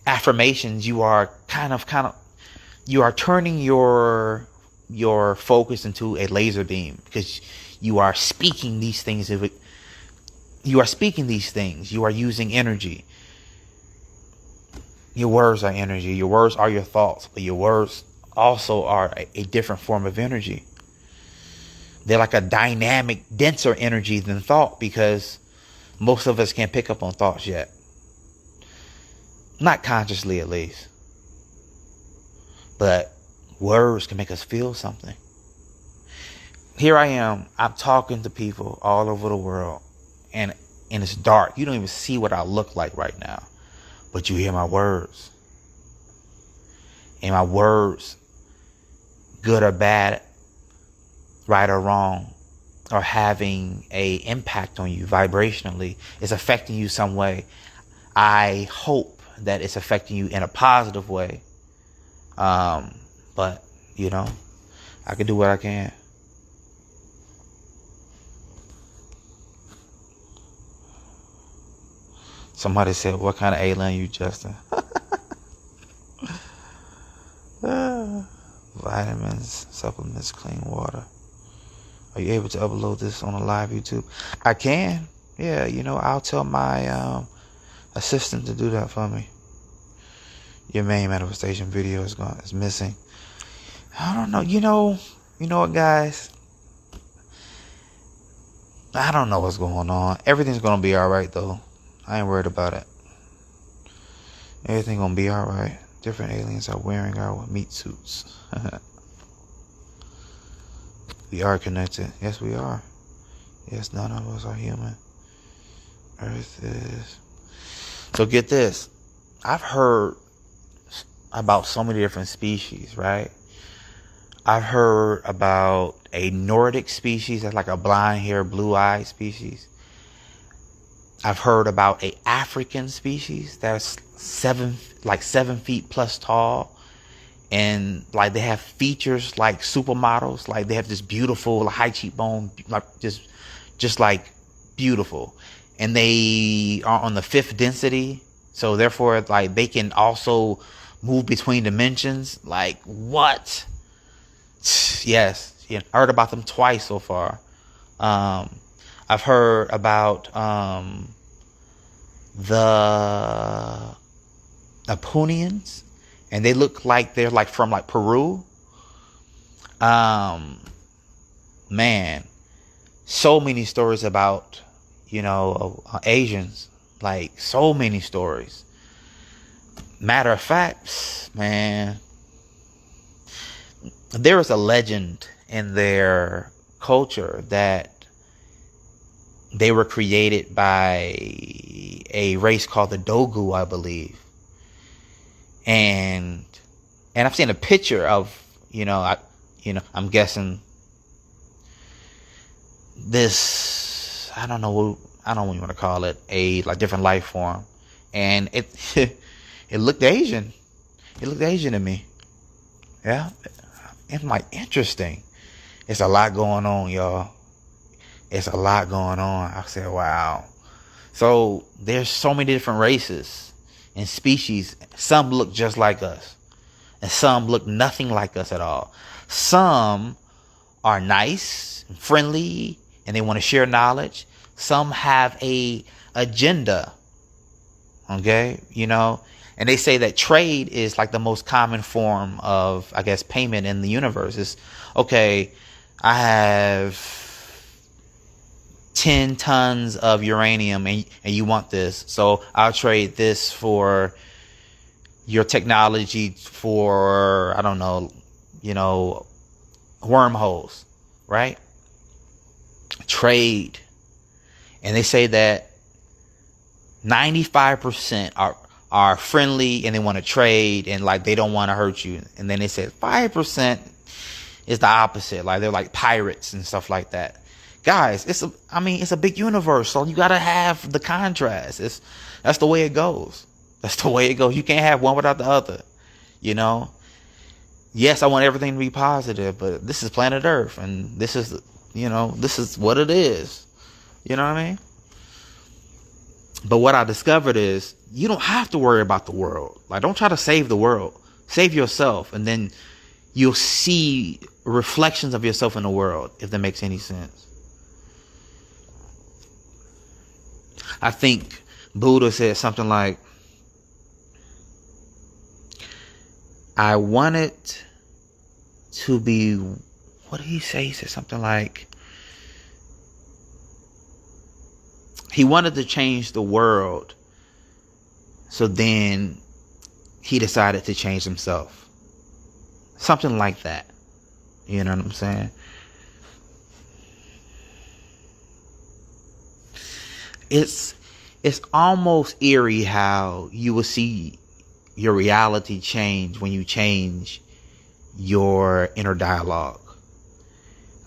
affirmations, you are you are turning your focus into a laser beam because you are speaking these things. You are speaking these things. You are using energy. Your words are energy. Your words are your thoughts, but your words also are a different form of energy. They're like a dynamic, denser energy than thought because most of us can't pick up on thoughts yet. Not consciously, at least. But words can make us feel something. Here I am. I'm talking to people all over the world. And it's dark. You don't even see what I look like right now. But you hear my words. And my words, good or bad, right or wrong, are having a impact on you vibrationally. It's affecting you some way. I hope that it's affecting you in a positive way. But, you know, I can do what I can. Somebody said, what kind of alien you, Justin? Vitamins, supplements, clean water. Are you able to upload this on a live YouTube? I can. Yeah, you know, I'll tell my assistant to do that for me. Your main manifestation video is missing. I don't know. You know what, guys? I don't know what's going on. Everything's gonna be all right though. I ain't worried about it. Everything gonna be all right. Different aliens are wearing our meat suits. We are connected. Yes, we are. Yes, none of us are human. Earth is. So get this. I've heard about so many different species, right? I've heard about a Nordic species that's like a blonde hair, blue eyed species. I've heard about a African species that's 7 feet plus tall. And like they have features like supermodels, like they have this beautiful high cheekbone, like just like beautiful. And they are on the 5th density. So therefore like they can also move between dimensions. Like what? Yes. Yeah, I heard about them twice so far. I've heard about the Apunians. And they look like they're like from like Peru. Man, so many stories about, Asians. Like so many stories. Matter of fact, man, there is a legend in their culture that they were created by a race called the Dogu, I believe. And I've seen a picture of, I'm guessing this, I don't know what you want to call it, a like different life form. And it it looked Asian. It looked Asian to me. Yeah. I'm like, interesting. It's a lot going on, y'all. It's a lot going on. I said, wow. So there's so many different races and species. Some look just like us, and some look nothing like us at all. Some are nice and friendly, and they want to share knowledge. Some have a agenda. Okay, and they say that trade is like the most common form of, I guess, payment in the universe. It's, okay, I have 10 tons of uranium and you want this, so I'll trade this for your technology for, I don't know, wormholes, right? Trade. And they say that 95% are friendly and they want to trade and like they don't want to hurt you. And then they said 5% is the opposite, like they're like pirates and stuff like that. Guys, it's a big universe, so you gotta have the contrast. That's the way it goes. That's the way it goes. You can't have one without the other. Yes, I want everything to be positive, but this is planet Earth, and this is what it is. You know what I mean? But what I discovered is you don't have to worry about the world. Like, don't try to save the world. Save yourself, and then you'll see reflections of yourself in the world, if that makes any sense. I think Buddha said something like, I wanted to be, what did he say? He said something like, he wanted to change the world, so then he decided to change himself. Something like that. You know what I'm saying? It's almost eerie how you will see your reality change when you change your inner dialogue.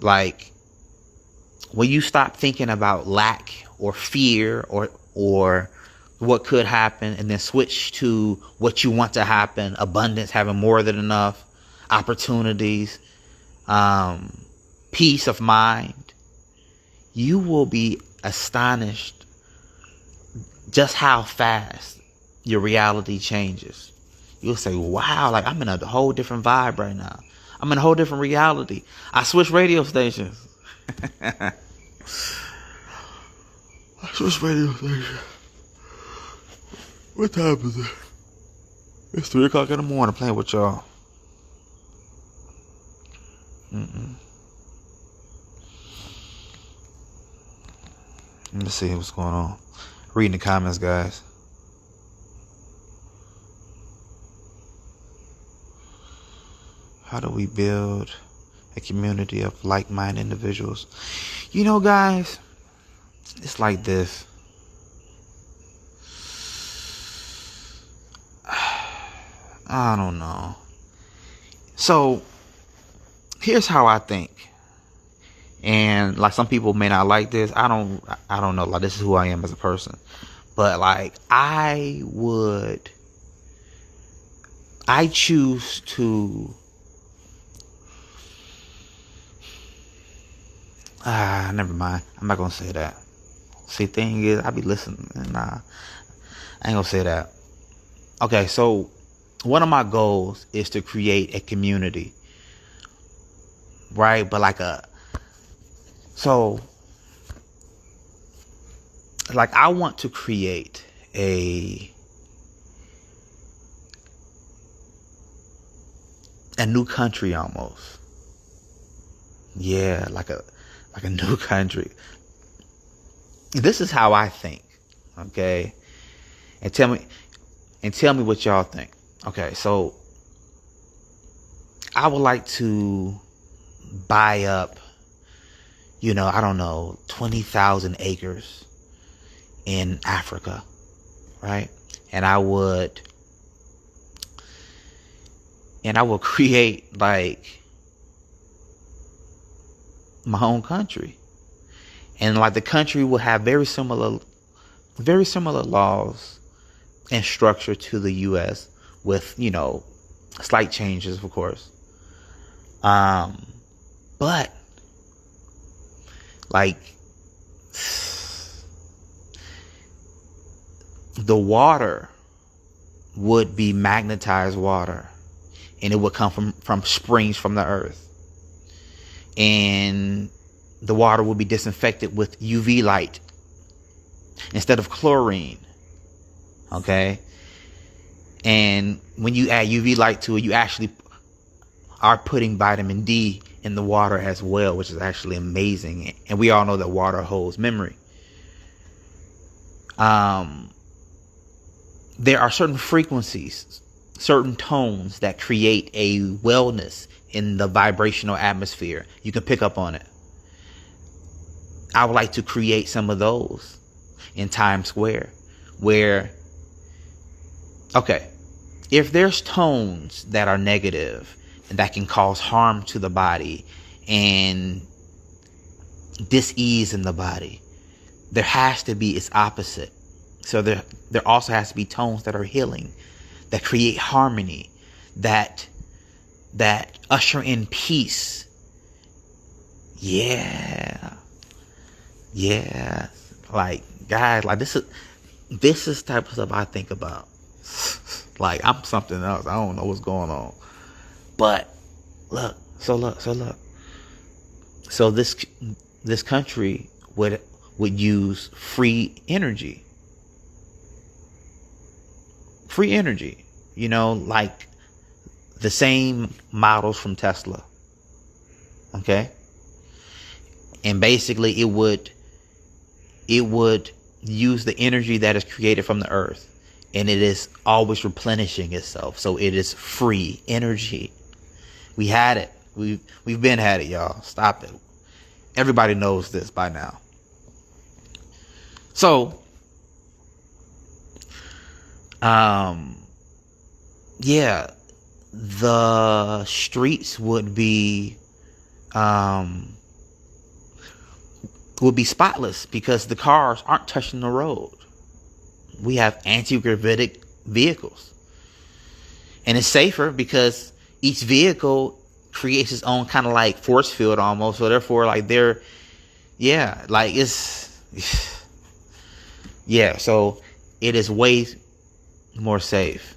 Like, when you stop thinking about lack or fear or what could happen, and then switch to what you want to happen, abundance, having more than enough, opportunities, peace of mind, you will be astonished just how fast your reality changes. You'll say, wow, like I'm in a whole different vibe right now. I'm in a whole different reality. I switched radio stations. I switched radio stations. What time is it? It's 3 o'clock in the morning playing with y'all. Let me see what's going on. Reading the comments, guys. How do we build a community of like-minded individuals? Guys, it's like this. I don't know. So, here's how I think. And like, some people may not like this. I don't know. Like, this is who I am as a person. But like, I choose to never mind. I'm not gonna say that. See, thing is, I be listening. Nah, I ain't gonna say that. Okay, so one of my goals is to create a community, right? But like I want to create a new country almost. Yeah, like a new country. This is how I think, okay? And tell me what y'all think. Okay, so I would like to buy up, I don't know, 20,000 acres in Africa, right? And I would create like my own country. And like the country will have very similar laws and structure to the US with, slight changes, of course. But like the water would be magnetized water, and it would come from springs from the earth. And the water will be disinfected with UV light instead of chlorine. Okay? And when you add UV light to it, you actually are putting vitamin D in the water as well, which is actually amazing. And we all know that water holds memory. There are certain frequencies, certain tones that create a wellness in the vibrational atmosphere. You can pick up on it. I would like to create some of those in Times Square where, okay, if there's tones that are negative and that can cause harm to the body and dis-ease in the body, there has to be its opposite. So there also has to be tones that are healing, that create harmony, that usher in peace. Yeah. Like, guys, like this is type of stuff I think about. Like, I'm something else. I don't know what's going on. But look. So this country would use free energy. Free energy. Like the same models from Tesla. Okay? And basically it would use the energy that is created from the earth, and it is always replenishing itself. So it is free energy. We had it. We've been had it, y'all. Stop it. Everybody knows this by now. So, yeah, the streets would be spotless because the cars aren't touching the road. We have anti-gravitic vehicles, and it's safer because each vehicle creates its own kind of like force field almost. So therefore, like so it is way more safe.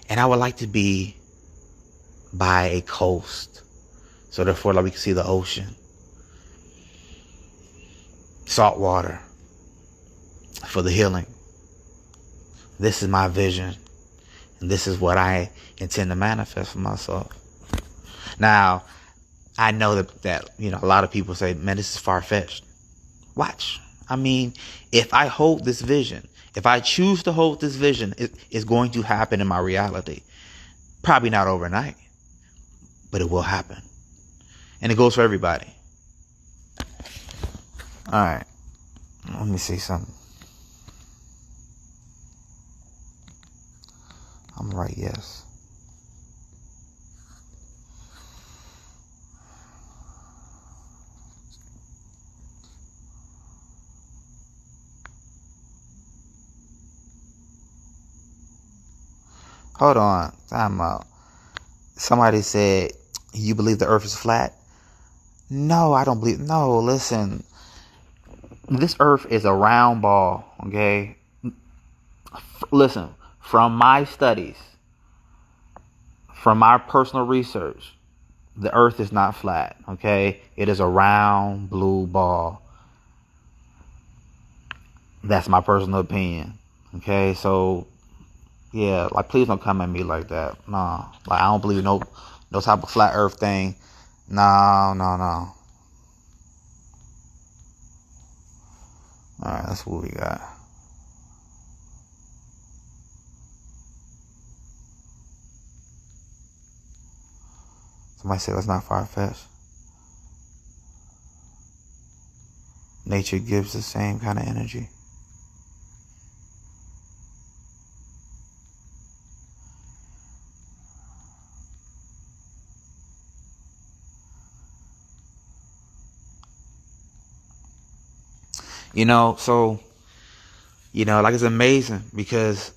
And I would like to be by a coast, so therefore, like, we can see the ocean, salt water for the healing. This is my vision, and this is what I intend to manifest for myself. Now, I know that a lot of people say, man, this is far-fetched. Watch. I mean, if I hold this vision, if I choose to hold this vision, it's going to happen in my reality. Probably not overnight, but it will happen. And it goes for everybody. All right. Let me see something. I'm right, yes. Hold on. Time out. Somebody said, you believe the earth is flat? No, I don't believe. No, listen. This earth is a round ball, okay? Listen, from my studies, from my personal research, the earth is not flat, okay? It is a round blue ball. That's my personal opinion, okay? So, yeah, like, please don't come at me like that. Nah, like, I don't believe no type of flat earth thing. No. All right, that's what we got. Somebody said that's not far-fetched. Nature gives the same kind of energy. So, like, it's amazing because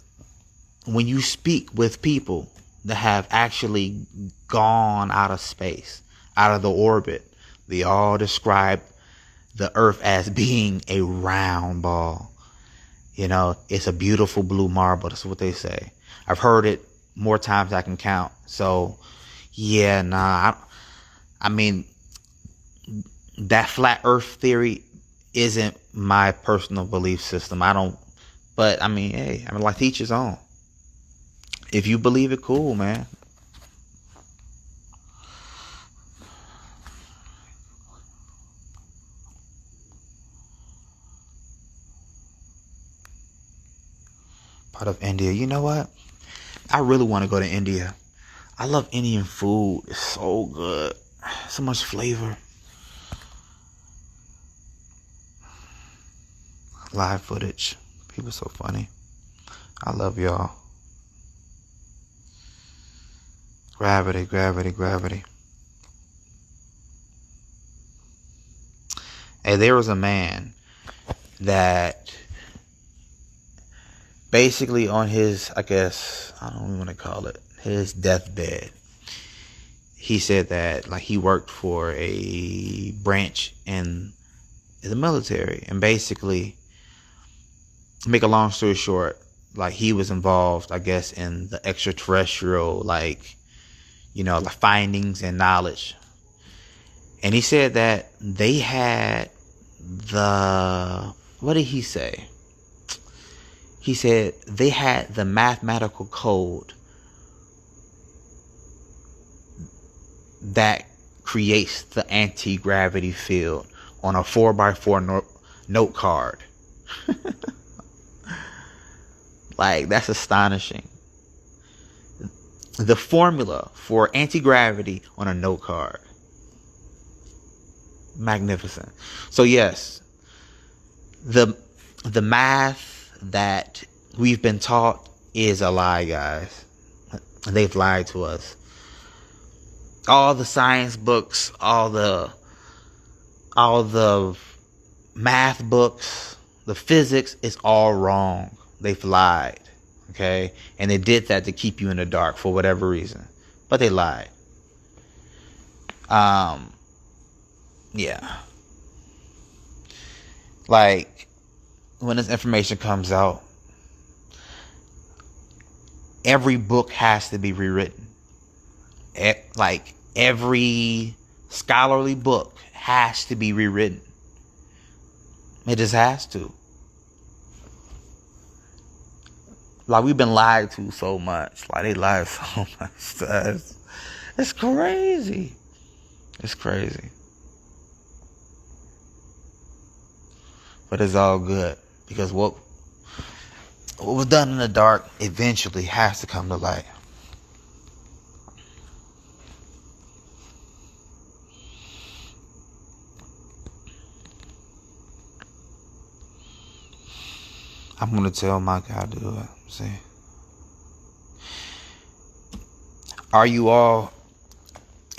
when you speak with people that have actually gone out of space, out of the orbit, they all describe the earth as being a round ball. It's a beautiful blue marble. That's what they say. I've heard it more times than I can count. So, yeah, I mean, that flat earth theory isn't my personal belief system. But hey, like, to each his own. If you believe it, cool, man. Part of India. You know what? I really want to go to India. I love Indian food. It's so good. So much flavor. Live footage. People so funny. I love y'all. Gravity, gravity, gravity. Hey, there was a man that basically on his, I guess, I don't even want to call it, his deathbed, he said that, like, he worked for a branch in the military, and basically, to make a long story short, like, he was involved, I guess, in the extraterrestrial, like, the findings and knowledge. And he said that they had what did he say? He said they had the mathematical code that creates the anti-gravity field on a 4x4 note card. Like, that's astonishing. The formula for anti-gravity on a note card. Magnificent. So yes, the math that we've been taught is a lie, guys. They've lied to us. All the science books, all the math books, the physics is all wrong. They've lied. Okay? And they did that to keep you in the dark for whatever reason. But they lied. Yeah. Like, when this information comes out, every book has to be rewritten. Like, every scholarly book has to be rewritten. It just has to. Like, we've been lied to so much. Like, they lied so much to us. It's crazy. It's crazy. But it's all good. Because what was done in the dark eventually has to come to light. I'm going to tell my God to do it. See? Are you all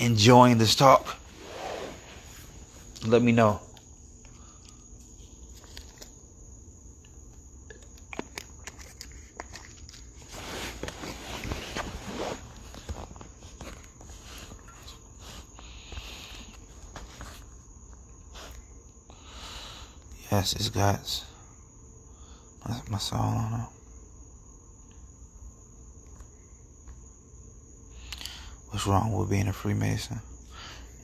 enjoying this talk? Let me know. Yes, it's got my song on it. What's wrong with being a Freemason?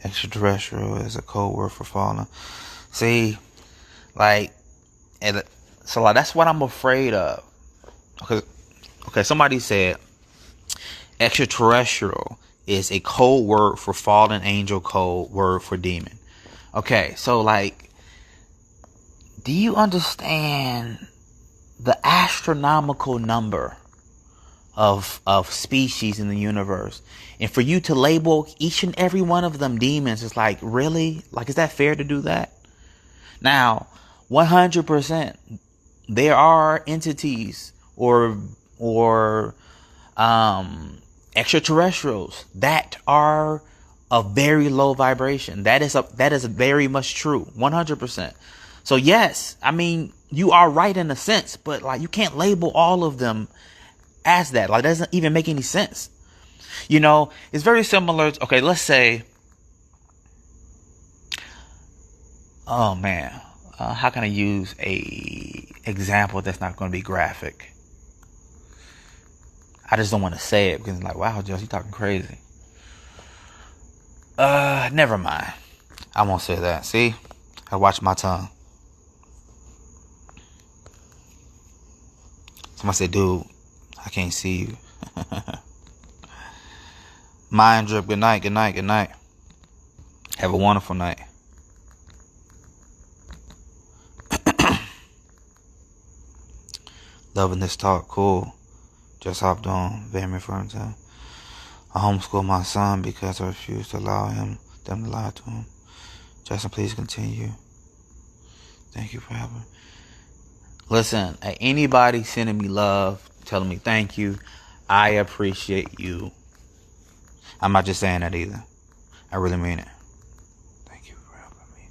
Extraterrestrial is a code word for fallen. See, like, so like, that's what I'm afraid of. Okay, somebody said extraterrestrial is a code word for fallen angel, code word for demon. Okay, so like, do you understand the astronomical number of species in the universe? And for you to label each and every one of them demons, is like, really? Like, is that fair to do that? Now, 100%, there are entities or extraterrestrials that are of very low vibration. That is very much true. 100%. So yes, I mean, you are right in a sense, but like you can't label all of them as that. Like, it doesn't even make any sense. You know, it's very similar. Okay, let's say, oh man, how can I use a example that's not going to be graphic? I just don't want to say it because, like, wow, Joe, you talking crazy. Never mind. I won't say that. See, I watch my tongue. Somebody said, dude, I can't see you. Mind drip. Good night. Good night. Good night. Have a wonderful night. Loving this talk. Cool. Just hopped on. Very firm time. I homeschool my son because I refuse to allow them to lie to him. Justin, please continue. Thank you for helping. Listen, anybody sending me love, telling me thank you, I appreciate you. I'm not just saying that either. I really mean it. Thank you for helping me.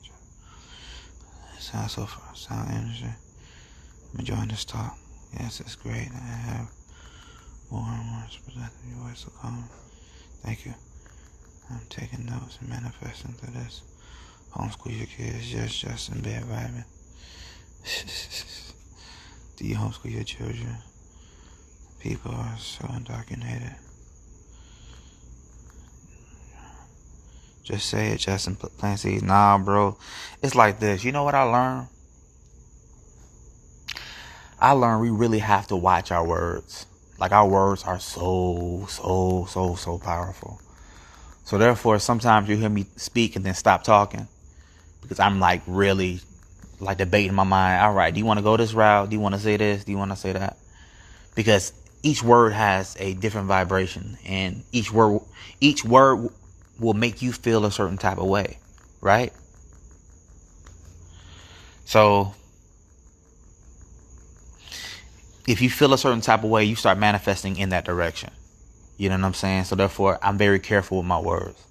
It sounds so far. Sound energy. I'm enjoying this talk. Yes, it's great. I have more and more productive your voice will come. Thank you. I'm taking notes and manifesting through this. Homeschool your kids. Yes, Justin, bad vibing. Do you homeschool your children? People are so indoctrinated. Just say it, Justin. Plant seeds. Nah, bro. It's like this. You know what I learned? I learned we really have to watch our words. Like, our words are so powerful. So therefore, sometimes you hear me speak and then stop talking because I'm like really like debating in my mind. All right, do you want to go this route? Do you want to say this? Do you want to say that? Because each word has a different vibration, and each word will make you feel a certain type of way, right? So if you feel a certain type of way, you start manifesting in that direction. You know what I'm saying? So therefore, I'm very careful with my words.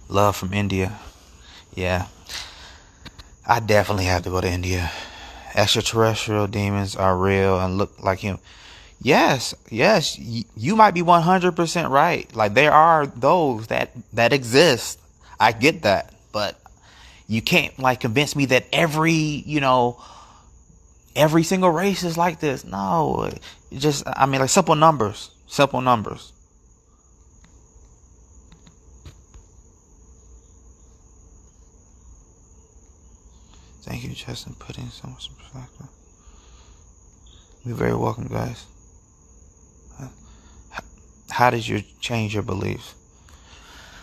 Love from India. Yeah. I definitely have to go to India. Extraterrestrial demons are real and look like him. Yes. You might be 100% right. Like, there are those that exist. I get that. But you can't like convince me that every single race is like this. No, just, I mean, like simple numbers. Thank you, Justin, putting so much perspective. You're very welcome, guys. How did you change your beliefs?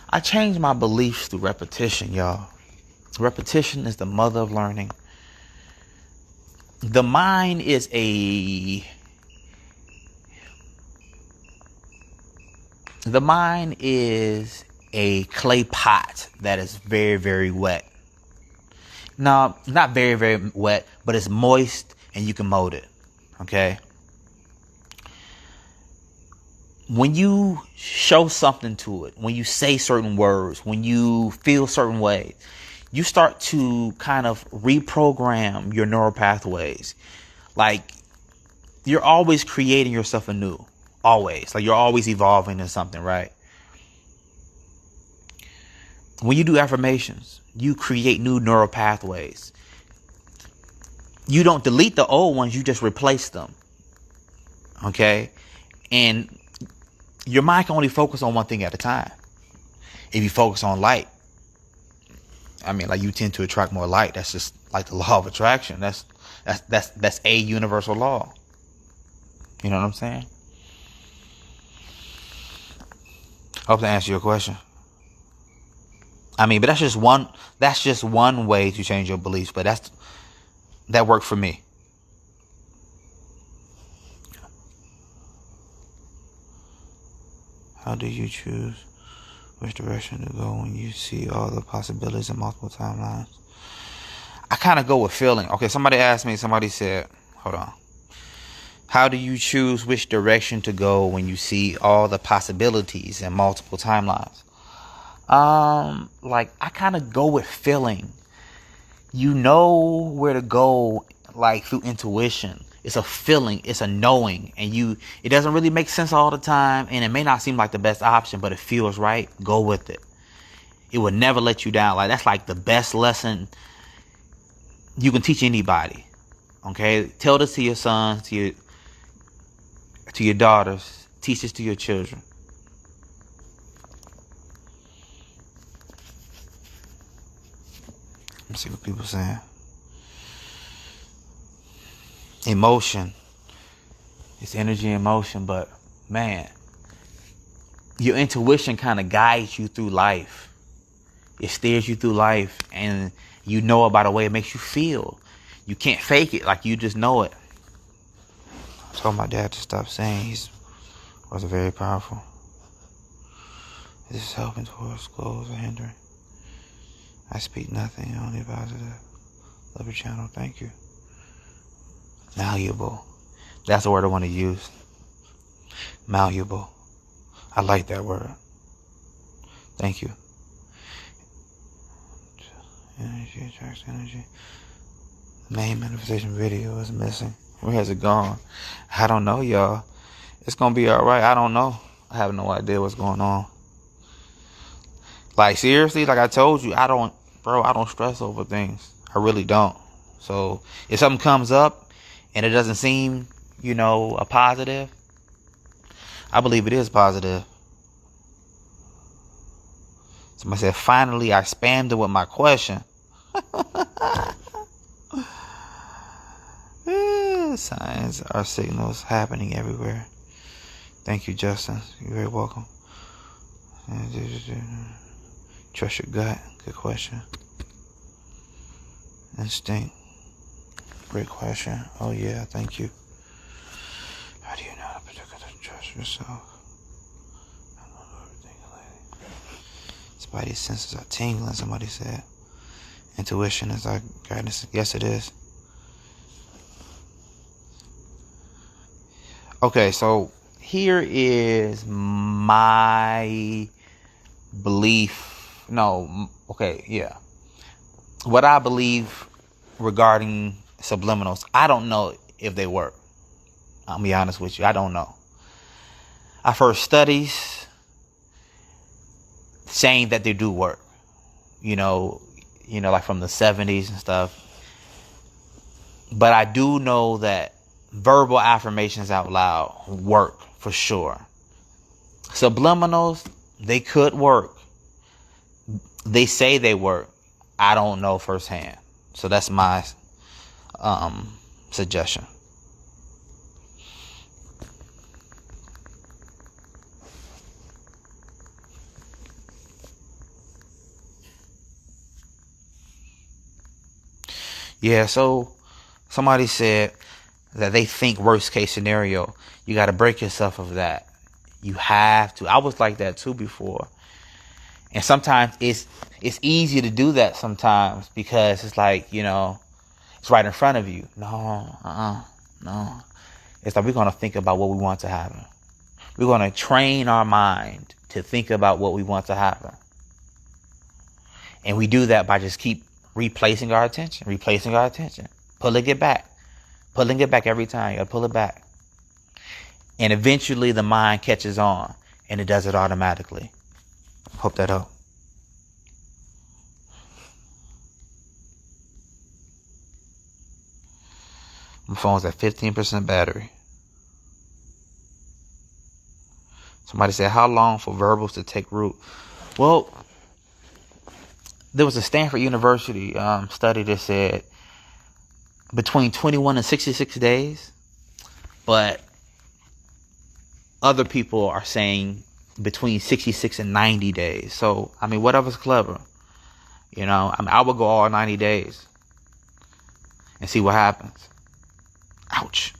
I changed my beliefs through repetition, y'all. Repetition is the mother of learning. The mind is a clay pot that is very, very wet. No, not very, very wet, but it's moist and you can mold it. Okay? When you show something to it, when you say certain words, when you feel certain ways, you start to kind of reprogram your neural pathways. Like, you're always creating yourself anew. Always. Like, you're always evolving in something, right? When you do affirmations, you create new neural pathways. You don't delete the old ones, you just replace them. Okay? And your mind can only focus on one thing at a time. If you focus on light, I mean, like, you tend to attract more light. That's just like the law of attraction. That's a universal law. You know what I'm saying? I hope that answers your question. I mean, but that's just one way to change your beliefs, but that worked for me. How do you choose which direction to go when you see all the possibilities in multiple timelines? I kind of go with feeling. Okay, somebody said, hold on. How do you choose which direction to go when you see all the possibilities and multiple timelines? Like, I kind of go with feeling. You know where to go, like, through intuition. It's a feeling, it's a knowing, and it doesn't really make sense all the time, and it may not seem like the best option, but it feels right. Go with it. It will never let you down. Like, that's like the best lesson you can teach anybody. Okay? Tell this to your sons, to your daughters. Teach this to your children. Let's see what people are saying. Emotion. It's energy and emotion, but man, your intuition kind of guides you through life. It steers you through life, and you know it by the way it makes you feel. You can't fake it, like you just know it. I told my dad to stop saying he's was very powerful. This is helping towards goals or hindering. I speak nothing, only positive. Love your channel, thank you. Malleable. That's the word I want to use. Malleable. I like that word. Thank you. Energy attracts energy. Main manifestation video is missing. Where has it gone? I don't know, y'all. It's gonna be alright. I don't know. I have no idea what's going on. Like, seriously, like I told you, I don't stress over things. I really don't. So if something comes up and it doesn't seem, a positive, I believe it is positive. Somebody said, finally, I spammed it with my question. Signs are signals happening everywhere. Thank you, Justin. You're very welcome. Trust your gut. Good question. Instinct. Great question. Oh, yeah. Thank you. How do you know to trust yourself? I don't know everything, lady. Spidey senses are tingling, somebody said. Intuition is our guidance. Yes, it is. Okay, so here is my belief. What I believe regarding subliminals. I don't know if they work. I'll be honest with you. I don't know. I've heard studies saying that they do work. Like from the 70s and stuff. But I do know that verbal affirmations out loud work for sure. Subliminals, they could work. They say they work. I don't know firsthand. So that's my suggestion. Yeah, so somebody said that they think worst case scenario. You got to break yourself of that. You have to. I was like that too before. And sometimes it's easy to do that sometimes because it's like, it's right in front of you. No. It's like we're going to think about what we want to happen. We're going to train our mind to think about what we want to happen. And we do that by just keep replacing our attention, pulling it back every time. You gotta pull it back. And eventually the mind catches on and it does it automatically. Hope that helped. My phone's at 15% battery. Somebody said, how long for verbals to take root? Well, there was a Stanford University study that said between 21 and 66 days. But other people are saying between 66 and 90 days. So, whatever's clever. I would go all 90 days and see what happens. Ouch.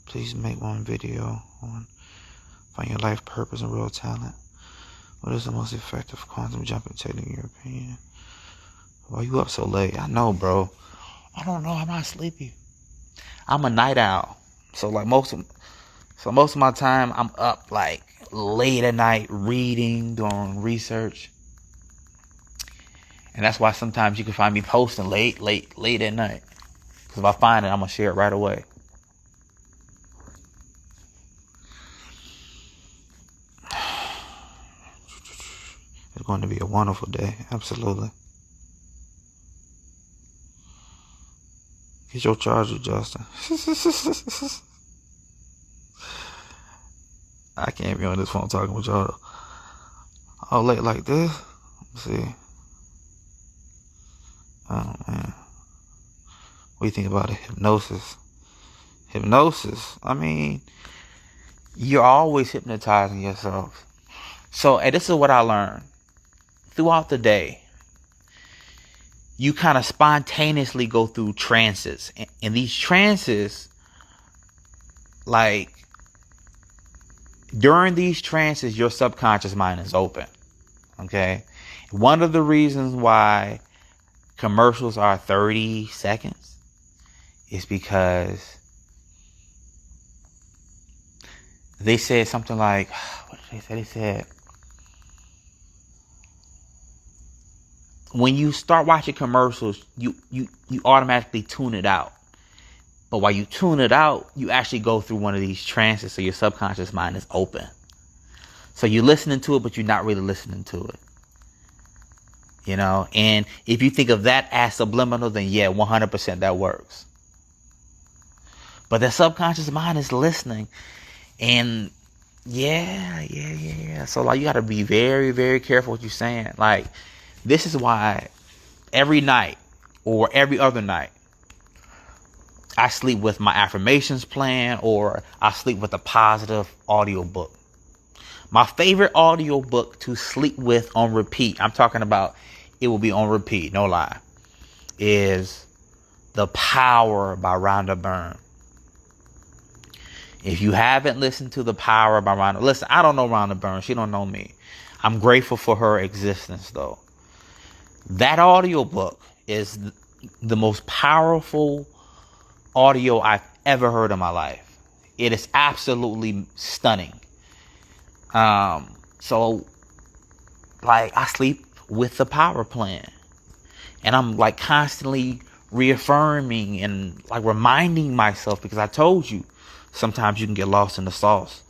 Please make one video on find your life purpose and real talent. What is the most effective quantum jumping technique in your opinion? Why are you up so late? I know, bro. I don't know. I'm not sleepy. I'm a night owl. So most of my time I'm up like late at night reading, doing research. And that's why sometimes you can find me posting late at night. Because if I find it, I'm going to share it right away. It's going to be a wonderful day. Absolutely. Get your charger, Justin. I can't be on this phone talking with y'all. Oh, late like this? Let's see. Oh, man. What do you think about it? Hypnosis. I mean, you're always hypnotizing yourself. So, and this is what I learned. Throughout the day, you kind of spontaneously go through trances. And these trances, like, during these trances, your subconscious mind is open. Okay? One of the reasons why commercials are 30 seconds is because they said something like, what did they say? They said, when you start watching commercials, you automatically tune it out. But while you tune it out, you actually go through one of these trances, so your subconscious mind is open. So you're listening to it, but you're not really listening to it. You know, and if you think of that as subliminal, then yeah, 100% that works. But the subconscious mind is listening. And yeah. So like, you got to be very, very careful what you're saying. Like, this is why every night or every other night, I sleep with my affirmations plan, or I sleep with a positive audiobook. My favorite audiobook to sleep with on repeat, I'm talking about it will be on repeat, no lie, is The Power by Rhonda Byrne. If you haven't listened to The Power by Rhonda, listen, I don't know Rhonda Byrne. She don't know me. I'm grateful for her existence, though. That audiobook is the most powerful audio I've ever heard in my life. It is absolutely stunning. So, like, I sleep with the power plan. And I'm, like, constantly reaffirming and, like, reminding myself, because I told you, sometimes you can get lost in the sauce.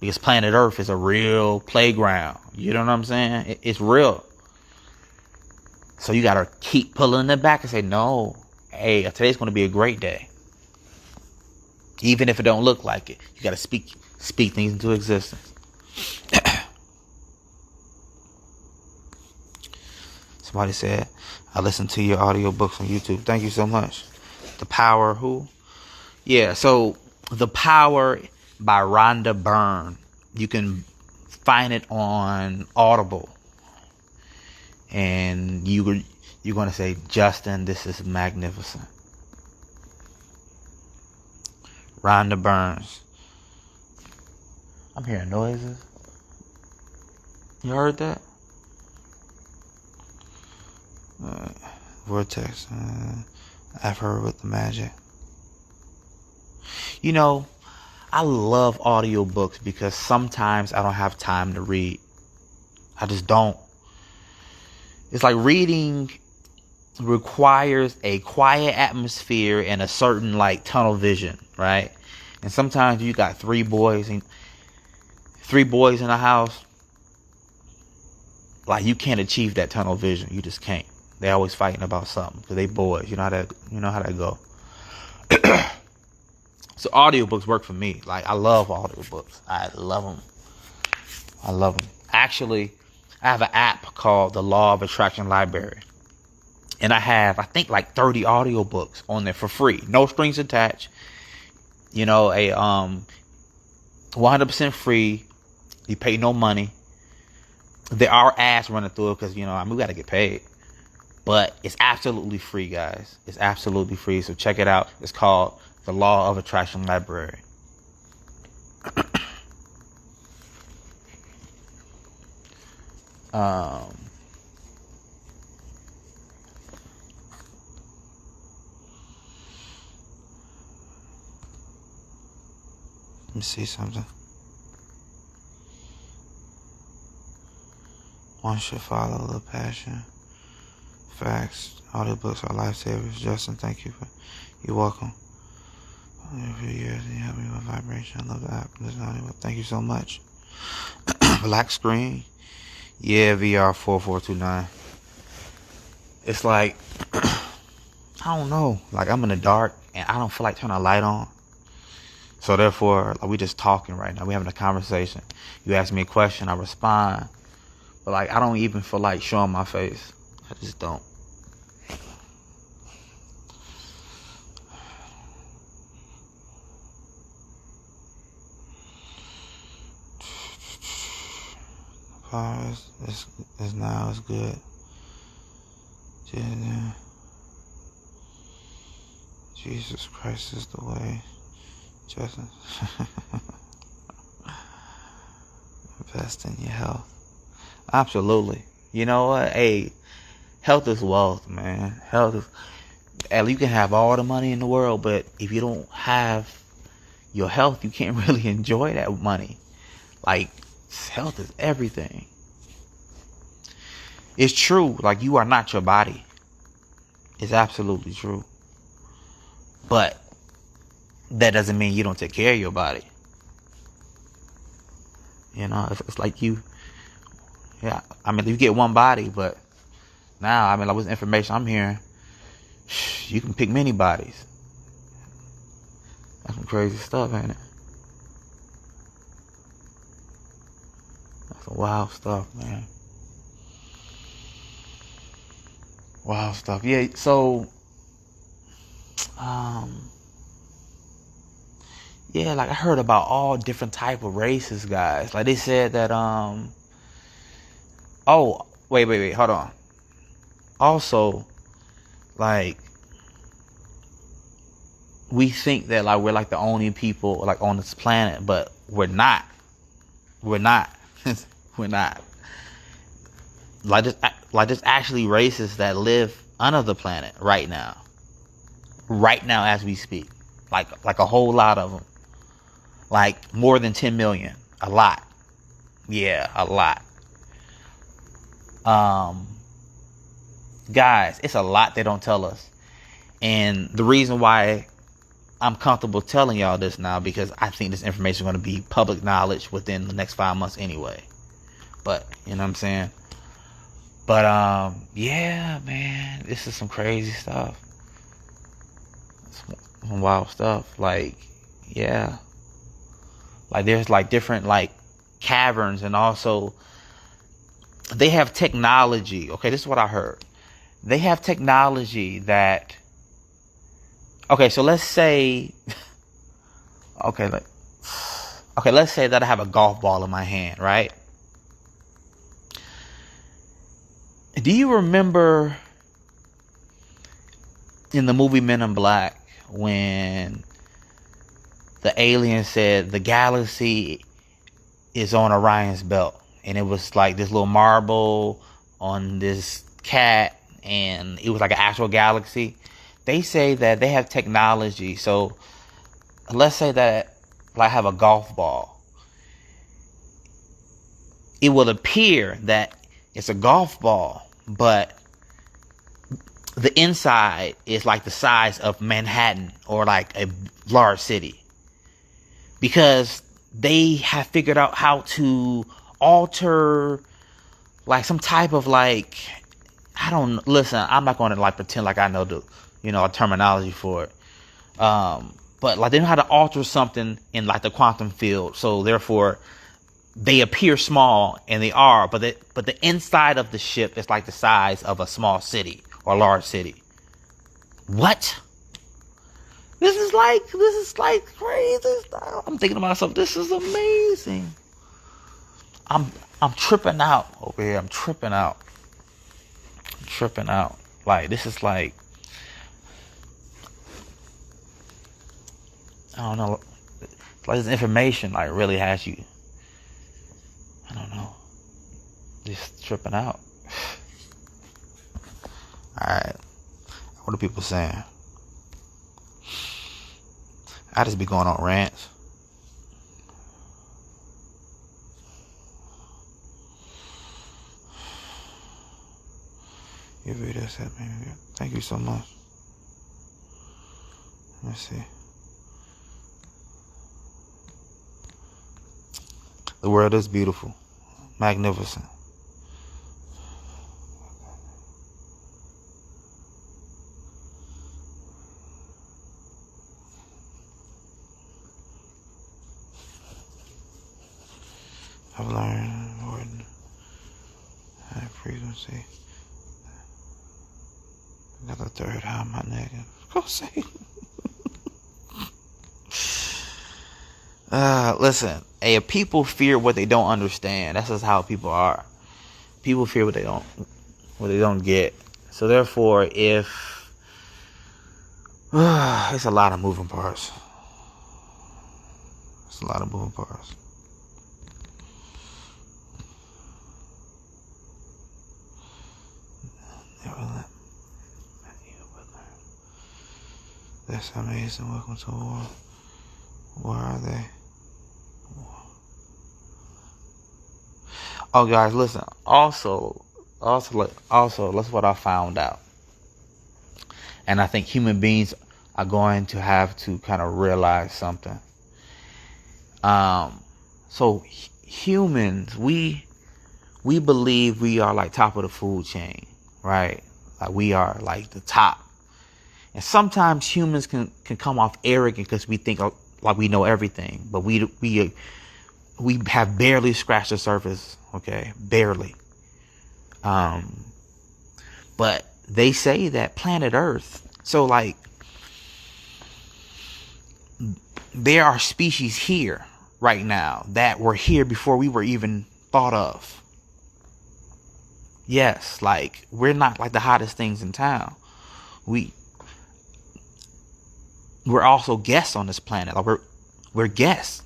Because planet Earth is a real playground. You know what I'm saying? It's real. So you got to keep pulling it back and say, no, hey, today's going to be a great day. Even if it don't look like it. You got to speak things into existence. Somebody said, I listen to your audiobooks on YouTube. Thank you so much. The Power, who? Yeah, so The Power by Rhonda Byrne. You can find it on Audible. And you're going to say, Justin, this is magnificent. Rhonda Burns. I'm hearing noises. You heard that? Vortex. I've heard with the magic. You know, I love audiobooks because sometimes I don't have time to read. I just don't. It's like reading requires a quiet atmosphere and a certain like tunnel vision, right? And sometimes you got three boys in the house. Like, you can't achieve that tunnel vision. You just can't. They always fighting about something because they boys. You know how that go. So audiobooks work for me. Like, I love audiobooks. I love them. Actually, I have an app called the Law of Attraction Library. And I have, I think, like 30 audiobooks on there for free. No strings attached. You know, a 100% free. You pay no money. There are ads running through it because, we got to get paid. But it's absolutely free, guys. It's absolutely free. So check it out. It's called the Law of Attraction Library. Let me see something. One should follow the passion. Facts. Audiobooks are lifesavers. Justin, thank you. You're welcome. For years, you helped me with vibration. I love the app. Thank you so much. Black screen. Yeah, VR 4429. It's like, I don't know. Like, I'm in the dark and I don't feel like turning a light on. So therefore, like, we just talking right now. We having a conversation. You ask me a question, I respond. But like, I don't even feel like showing my face. I just don't. It's now it's good. Jesus Christ is the way. Justin. Invest in your health. Absolutely. You know what? Hey, health is wealth, man. Health is. You can have all the money in the world, but if you don't have your health, you can't really enjoy that money. Like, health is everything. It's true. Like, you are not your body. It's absolutely true. But that doesn't mean you don't take care of your body. You know, it's like you. Yeah, I mean, you get one body, but now, I mean, like, with information I'm hearing, you can pick many bodies. That's some crazy stuff, ain't it? That's some wild stuff, man. Wild stuff. Yeah, so, yeah, like, I heard about all different type of races, guys. Like, they said that, oh, wait, hold on. Also, like, we think that, like, we're, like, the only people, like, on this planet, but we're not. We're not. We're not. Like, there's actually races that live under the planet right now. Right now as we speak. Like a whole lot of them. Like, more than 10 million. A lot. Yeah, a lot. Guys, it's a lot they don't tell us. And the reason why I'm comfortable telling y'all this now, because I think this information is going to be public knowledge within the next 5 months anyway. But, you know what I'm saying? But, yeah, man, this is some crazy stuff. Some wild stuff. Like, yeah. Like, there's, like, different, like, caverns, and also they have technology. Okay, this is what I heard. They have technology that, okay, so let's say, let's say that I have a golf ball in my hand, right? Do you remember in the movie Men in Black when the alien said the galaxy is on Orion's belt, and it was like this little marble on this cat, and it was like an actual galaxy? They say that they have technology. So let's say that I have a golf ball. It will appear that it's a golf ball, but the inside is like the size of Manhattan or like a large city. Because they have figured out how to alter like some type of like, listen, I'm not going to like pretend like I know the, a terminology for it. But like they know how to alter something in like the quantum field. So therefore they appear small, and they are, but the inside of the ship is like the size of a small city or large city. What? This is like crazy stuff. I'm thinking to myself, this is amazing. I'm tripping out over here. I'm tripping out. Like, this is like, I don't know. Like, this information like really has you, I don't know, just tripping out. Alright. What are people saying? I just be going on rants. You read this at me. Thank you so much. Let me see. The world is beautiful, magnificent. I've learned more than high frequency. Got the third high my negative. Go say. Listen, hey, if people fear what they don't understand, that's just how people are. People fear what they don't get. So therefore, if it's a lot of moving parts. It's a lot of moving parts. That's amazing. Welcome to war. Where are they? Oh, guys, listen. Also, that's what I found out. And I think human beings are going to have to kind of realize something. So humans, we believe we are like top of the food chain, right? Like we are like the top. And sometimes humans can come off arrogant because we think like we know everything, but we have barely scratched the surface. Okay, barely. But they say that planet Earth. So like, there are species here right now that were here before we were even thought of. Yes, like we're not like the hottest things in town. We're also guests on this planet. Like we're guests.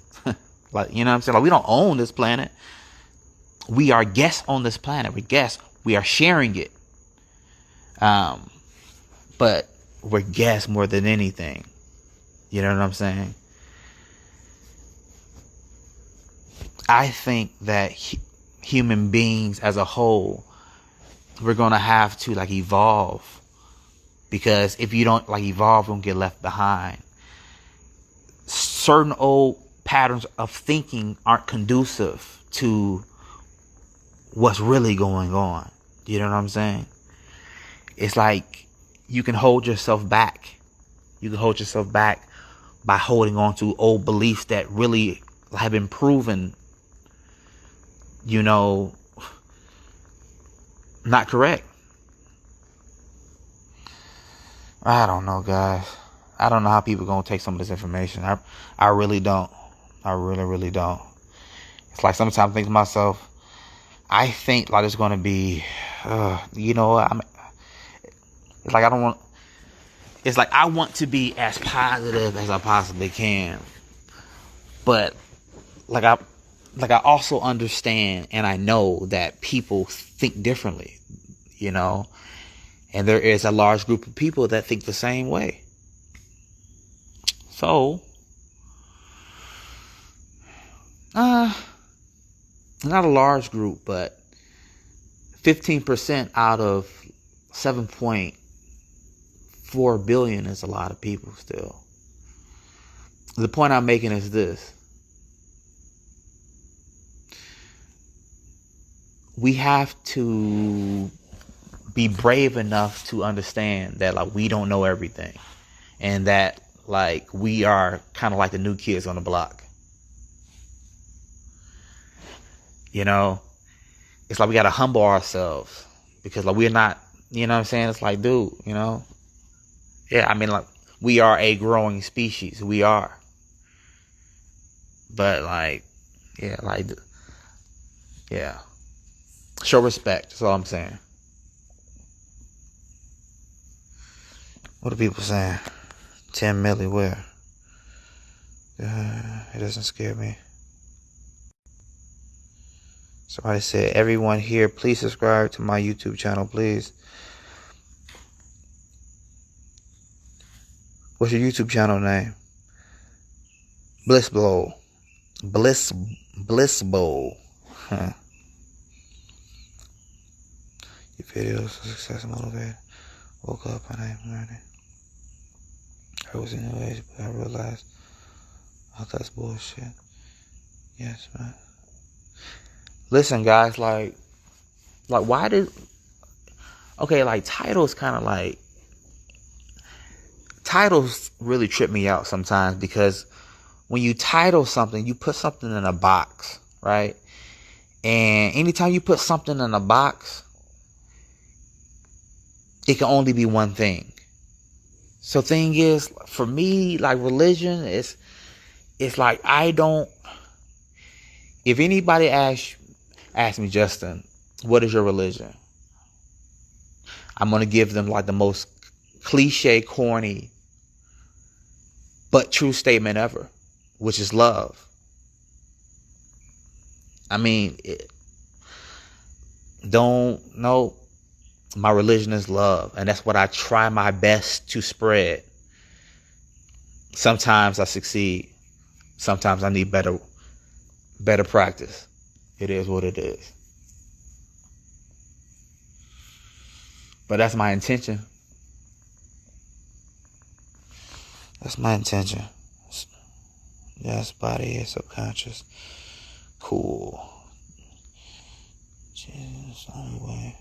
Like, you know what I'm saying? Like we don't own this planet. We are guests on this planet. We're guests. We are sharing it. But we're guests more than anything. You know what I'm saying? I think that human beings as a whole, we're going to have to like evolve. Because if you don't like evolve, you'll get left behind. Certain old patterns of thinking aren't conducive to what's really going on. You know what I'm saying? It's like you can hold yourself back. You can hold yourself back by holding on to old beliefs that really have been proven, you know, not correct. I don't know, guys. I don't know how people are going to take some of this information. I really don't. I really don't. It's like sometimes I think to myself, I think like it's going to be, you know, it's like it's like I want to be as positive as I possibly can. But like I also understand and I know that people think differently, you know. And there is a large group of people that think the same way. So, not a large group, but 15% out of 7.4 billion is a lot of people still. The point I'm making is this. We have to be brave enough to understand that like we don't know everything, and that like we are kind of like the new kids on the block. You know, it's like we gotta humble ourselves because like we're not, you know what I'm saying? It's like, dude, you know, yeah, I mean, like we are a growing species, we are, but like, yeah, show respect. That's all I'm saying. What are people saying? 10 milli where? It doesn't scare me. Somebody said, everyone here, please subscribe to my YouTube channel, please. What's your YouTube channel name? Bliss Bowl. Huh. videos, success motivated. Woke up and I am learning. I was in New Age, but I realized, oh, that's bullshit. Yes, man. Listen, guys, like why did, okay, like titles really trip me out sometimes, because when you title something, you put something in a box, right? And anytime you put something in a box, it can only be one thing. So thing is, for me, like religion is, it's like if anybody asks me, Justin, what is your religion? I'm going to give them like the most cliche, corny, but true statement ever, which is love. I mean, my religion is love, and that's what I try my best to spread. Sometimes I succeed. Sometimes I need better practice. It is what it is. But that's my intention. That's my intention. Yes, body is subconscious. Cool. Jesus, only way.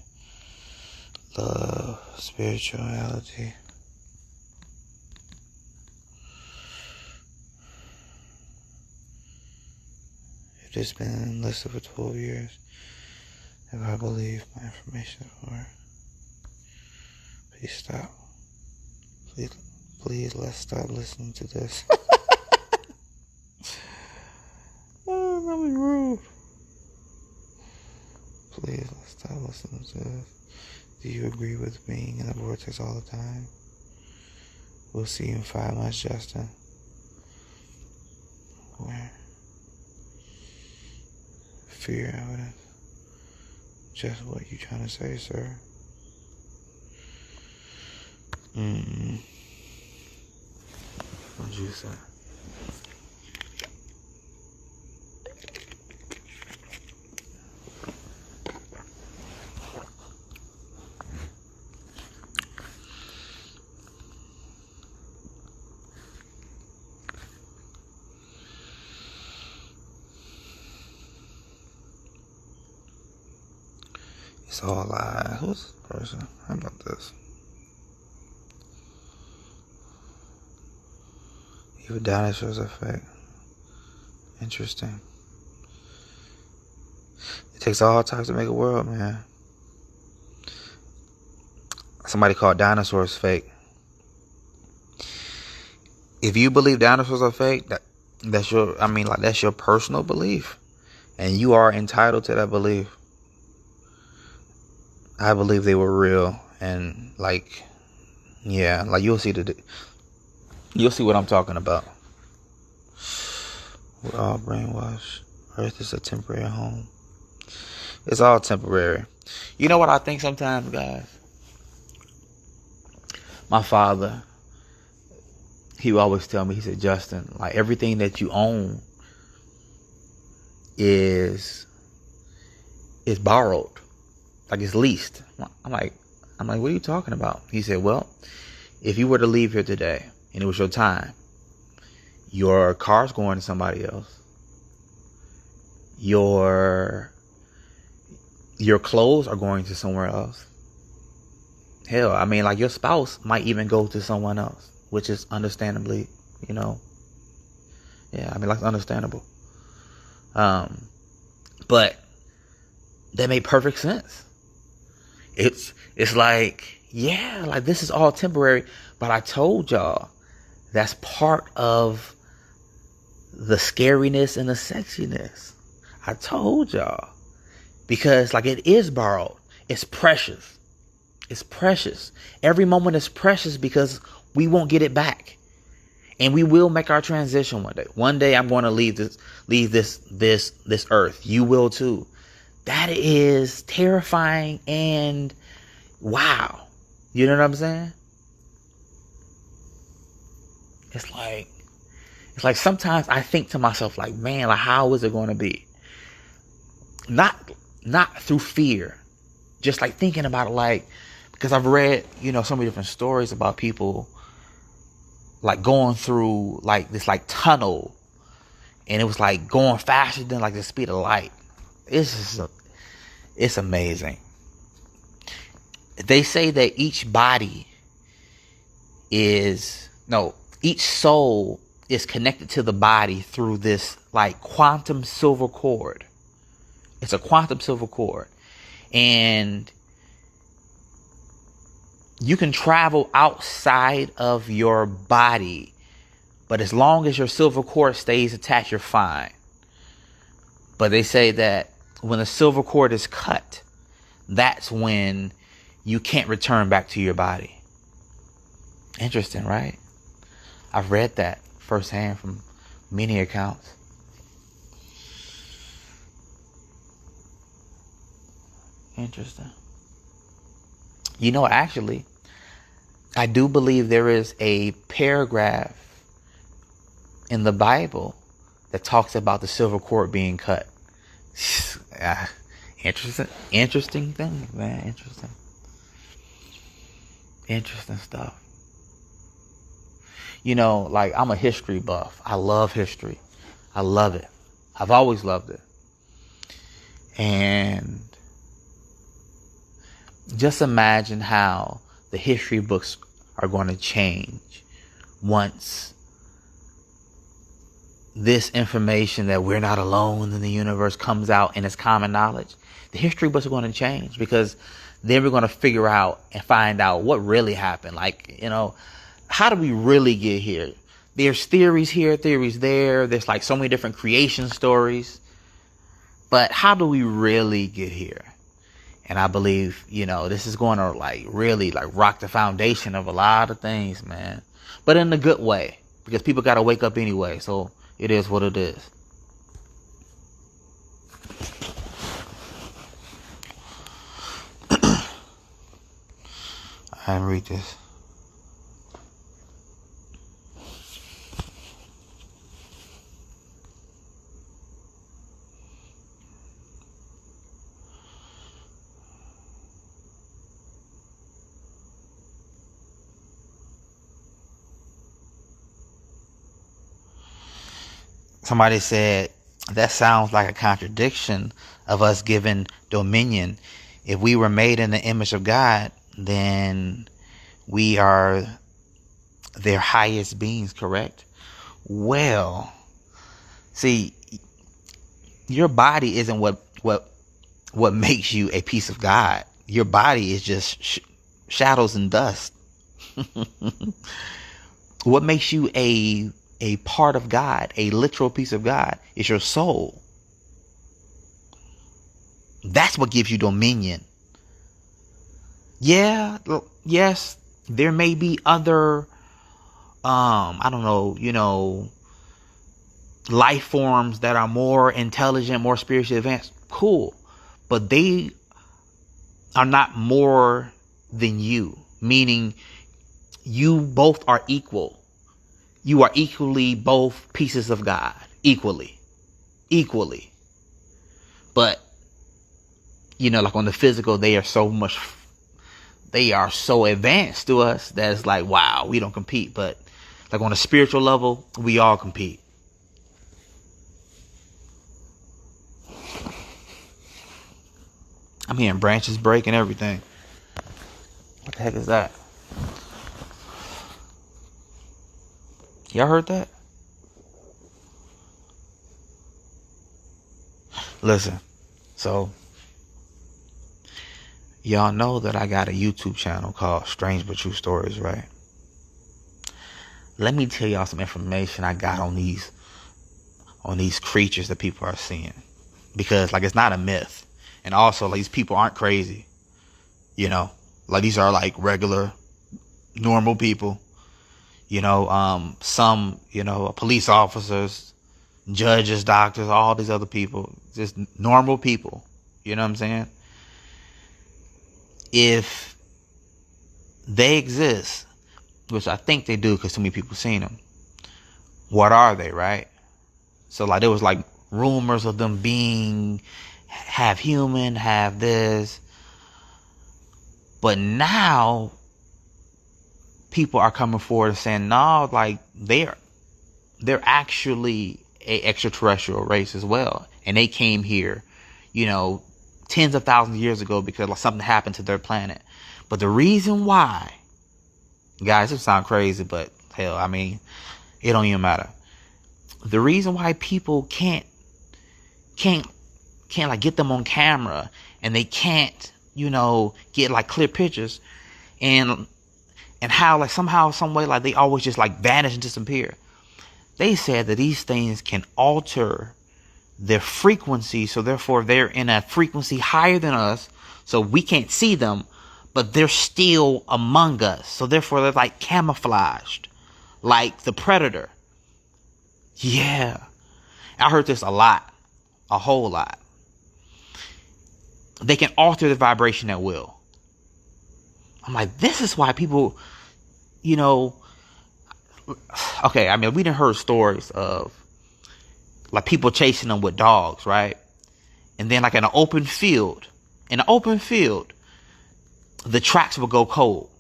Love, spirituality. If this been listed for 12 years, if I believe my information for, please stop. Please, let's stop listening to this. Oh, that was rude. Please, let's stop listening to this. Do you agree with being in the vortex all the time? We'll see you in 5 months, Justin. Where? Fear evidence. Just what you trying to say, sir? What'd you say? It's all lies. Who's this person? How about this? Even dinosaurs are fake. Interesting. It takes all types to make a world, man. Somebody called dinosaurs fake. If you believe dinosaurs are fake, that's your personal belief, and you are entitled to that belief. I believe they were real, and you'll see what I'm talking about. We're all brainwashed. Earth is a temporary home. It's all temporary. You know what I think sometimes, guys? My father, he would always tell me, he said, Justin, like everything that you own is borrowed. Like it's leased. I'm like, what are you talking about? He said, well, if you were to leave here today and it was your time, your car's going to somebody else. Your clothes are going to somewhere else. Hell, I mean, like your spouse might even go to someone else, which is understandably, that's understandable. But that made perfect sense. It's like, yeah, like this is all temporary, but I told y'all that's part of the scariness and the sexiness. I told y'all, because like it is borrowed. It's precious. It's precious. Every moment is precious because we won't get it back. And we will make our transition one day. One day I'm going to leave this earth. You will too. That is terrifying and wow. You know what I'm saying? It's like sometimes I think to myself like, man, like how is it going to be? Not through fear, just like thinking about it, like, because I've read, so many different stories about people like going through like this like tunnel, and it was like going faster than like the speed of light. It's amazing. They say that each soul is connected to the body through this like quantum silver cord. It's a quantum silver cord. And you can travel outside of your body, but as long as your silver cord stays attached, you're fine. But they say that when the silver cord is cut, that's when you can't return back to your body. Interesting, right? I've read that firsthand from many accounts. Interesting. Actually, I do believe there is a paragraph in the Bible that talks about the silver cord being cut. Interesting thing, man. Interesting stuff. Like, I'm a history buff. I love history. I love it. I've always loved it. And just imagine how the history books are going to change once this information that we're not alone in the universe comes out and it's common knowledge. The history books are going to change, because then we're going to figure out and find out what really happened. Like, how do we really get here? There's theories here, theories there. There's like so many different creation stories. But how do we really get here? And I believe, this is going to like really like rock the foundation of a lot of things, man. But in a good way, because people got to wake up anyway. So it is what it is. I read this. Somebody said, that sounds like a contradiction of us giving dominion. If we were made in the image of God, then we are their highest beings, correct? Well, see, your body isn't what makes you a piece of God. Your body is just shadows and dust. What makes you a part of God, a literal piece of God, is your soul. That's what gives you dominion. Yeah, yes, there may be other, life forms that are more intelligent, more spiritually advanced. Cool. But they are not more than you, meaning you both are equal. You are equally both pieces of God, equally. But, like on the physical, they are so advanced to us that it's like, wow, we don't compete. But like on a spiritual level, we all compete. I'm hearing branches break and everything. What the heck is that? Y'all heard that? Listen, so y'all know that I got a YouTube channel called Strange But True Stories, right? Let me tell y'all some information I got on these creatures that people are seeing, because like it's not a myth, and also like these people aren't crazy, like these are like regular, normal people. Some, police officers, judges, doctors, all these other people, just normal people. You know what I'm saying? If they exist, which I think they do because so many people seen them, what are they, right? So like there was like rumors of them being half human, half this. But now people are coming forward and saying, no, like they're actually a extraterrestrial race as well. And they came here, tens of thousands of years ago because like something happened to their planet. But the reason why, guys, it sounds crazy, but hell, I mean, it don't even matter. The reason why people can't like get them on camera, and they can't, get like clear pictures, and how like somehow, some way, like they always just like vanish and disappear. They said that these things can alter their frequency, so therefore they're in a frequency higher than us, so we can't see them, but they're still among us, so therefore they're like camouflaged, like the predator. Yeah, I heard this a lot, a whole lot. They can alter the vibration at will. I'm like, this is why people, okay, I mean, we done heard stories of like people chasing them with dogs, right? And then like in an open field, the tracks will go cold.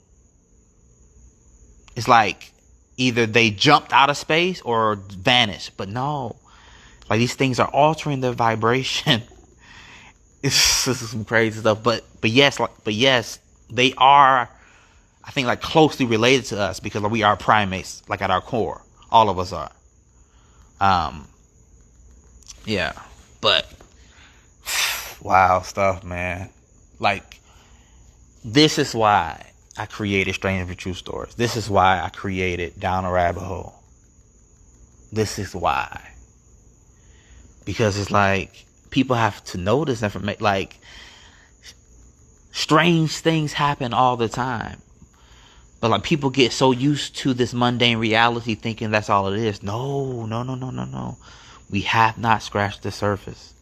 It's like either they jumped out of space or vanished. But no, like these things are altering their vibration. This is some crazy stuff. But yes, they are, I think, like closely related to us because we are primates, like at our core. All of us are. Yeah, but wow stuff, man. Like, this is why I created Strange but True Stories. This is why I created Down a Rabbit Hole. This is why. Because it's like people have to know this information. Like, strange things happen all the time. But like people get so used to this mundane reality thinking that's all it is. No. We have not scratched the surface.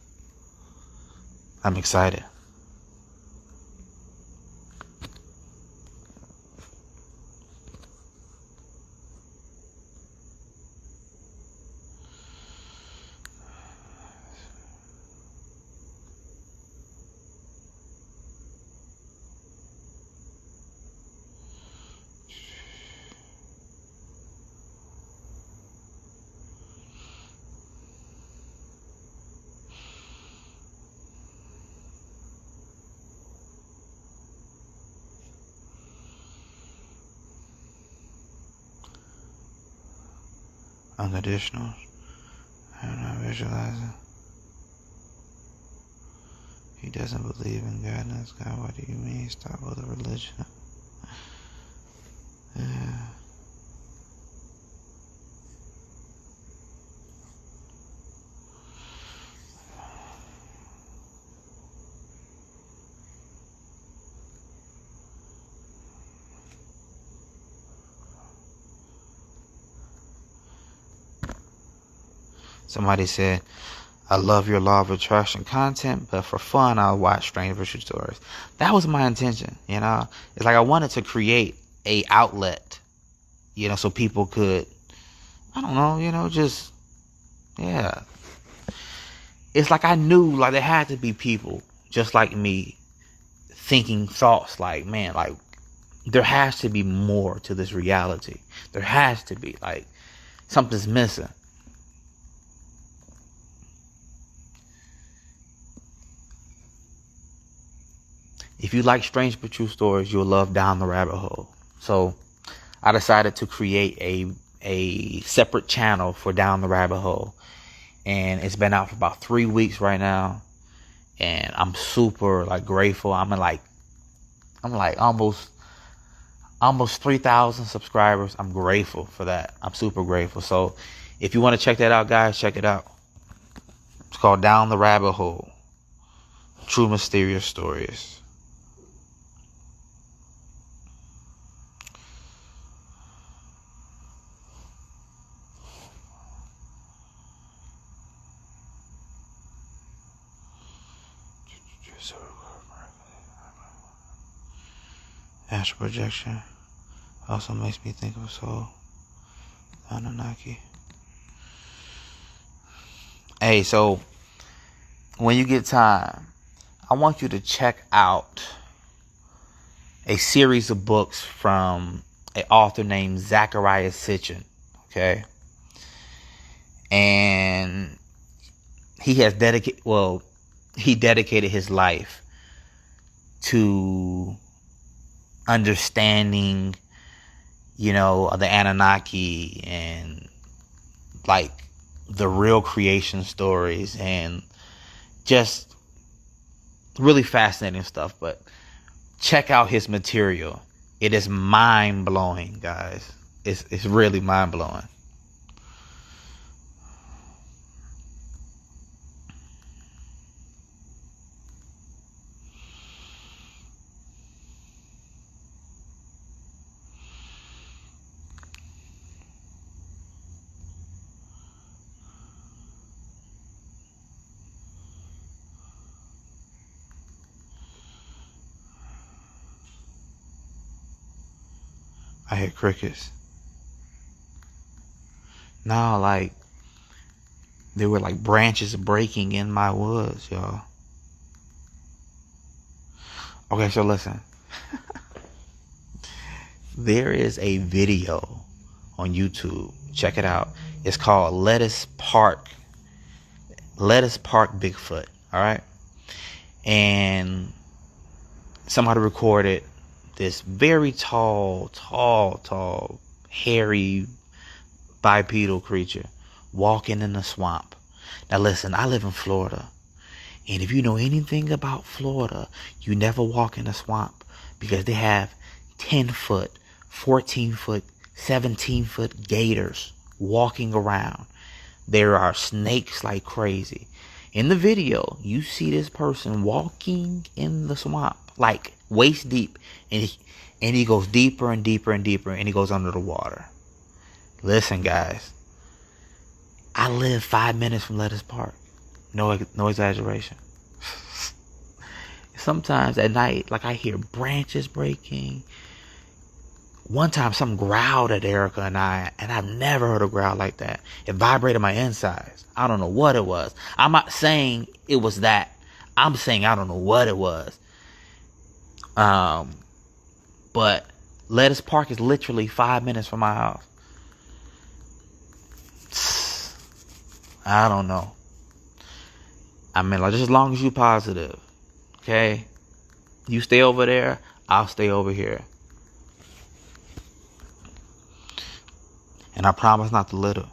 I'm excited. Unconditional. I'm not visualizing. He doesn't believe in godness. God, what do you mean? Stop with the religion. Yeah. Somebody said, I love your law of attraction content, but for fun, I'll watch Strange Virtue Stories. That was my intention, It's like I wanted to create a outlet, so people could, I don't know, just, yeah. It's like I knew, like, there had to be people just like me thinking thoughts like, man, like, there has to be more to this reality. There has to be, like, something's missing. If you like Strange but True Stories, you'll love Down the Rabbit Hole. So I decided to create a separate channel for Down the Rabbit Hole. And it's been out for about 3 weeks right now. And I'm super like grateful. I'm like almost 3,000 subscribers. I'm grateful for that. I'm super grateful. So if you want to check that out, guys, check it out. It's called Down the Rabbit Hole. True Mysterious Stories. Astral projection also makes me think of soul. Anunnaki. Hey, so when you get time, I want you to check out a series of books from an author named Zachariah Sitchin. Okay. And he dedicated his life to understanding, the Anunnaki and like the real creation stories and just really fascinating stuff. But check out his material. It is mind-blowing, guys. It's really mind-blowing. I hear crickets. No, like, there were like branches breaking in my woods, y'all. Okay, so listen. There is a video on YouTube. Check it out. It's called Lettuce Park Bigfoot. All right. And somebody recorded this very tall, hairy, bipedal creature walking in the swamp. Now listen, I live in Florida. And if you know anything about Florida, you never walk in a swamp because they have 10-foot, 14-foot, 17-foot gators walking around. There are snakes like crazy. In the video, you see this person walking in the swamp, like waist deep, and he goes deeper and deeper and deeper, and he goes under the water. Listen, guys, I live 5 minutes from Lettuce Park. No exaggeration. Sometimes at night, like I hear branches breaking. One time, something growled at Erica and I've never heard a growl like that. It vibrated my insides. I don't know what it was. I'm not saying it was that. I'm saying I don't know what it was. But Lettuce Park is literally 5 minutes from my house. I don't know. I mean, like, just as long as you're positive, okay? You stay over there, I'll stay over here. And I promise not to litter.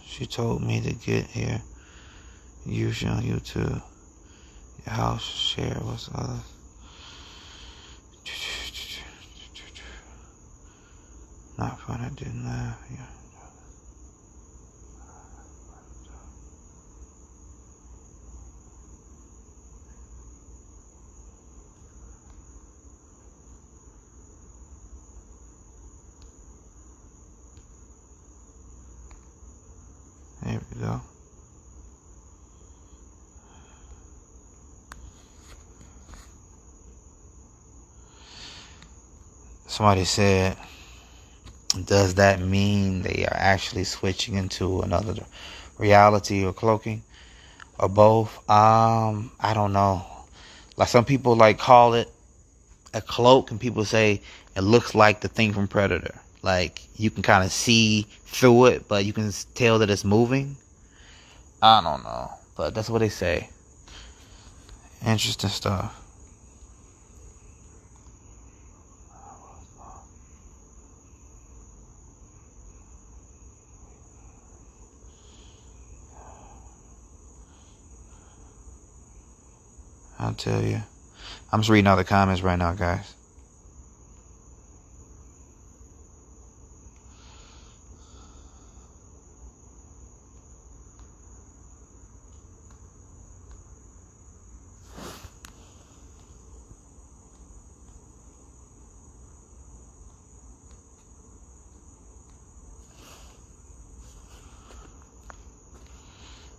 She told me to get here. Use you on YouTube. Your house, share with others. Not fun, I didn't laugh. Yeah. There we go. Somebody said, does that mean they are actually switching into another reality or cloaking or both? I don't know. Like some people like call it a cloak, and people say it looks like the thing from Predator. Like you can kind of see through it, but you can tell that it's moving. I don't know, but that's what they say. Interesting stuff. I'll tell you. I'm just reading all the comments right now, guys.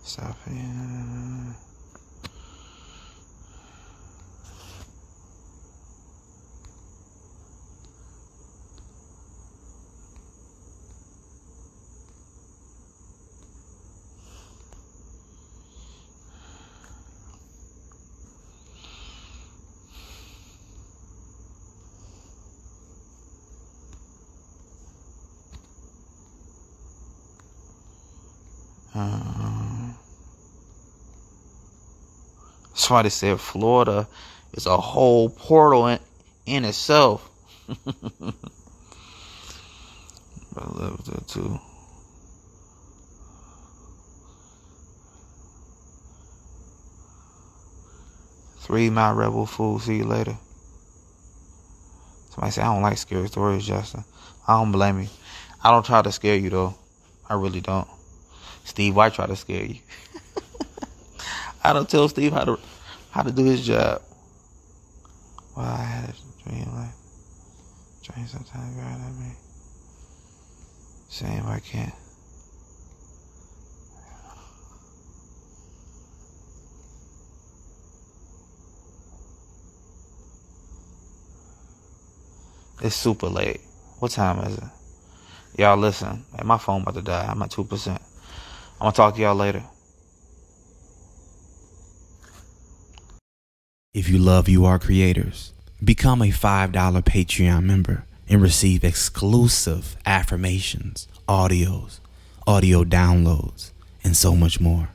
Stop it. Somebody said Florida is a whole portal in itself. I love that too. Three My Rebel Fool. See you later. Somebody said I don't like scary stories, Justin. I don't blame you. I don't try to scare you though. I really don't. Steve White try to scare you. I don't tell Steve how to do his job. Well, I had a dream like dream sometimes right at me. Saying I can't. It's super late. What time is it? Y'all listen. Man, my phone about to die. I'm at 2%. I'm gonna talk to y'all later. If you love YouAreCreators, become a $5 Patreon member and receive exclusive affirmations, audios, audio downloads, and so much more.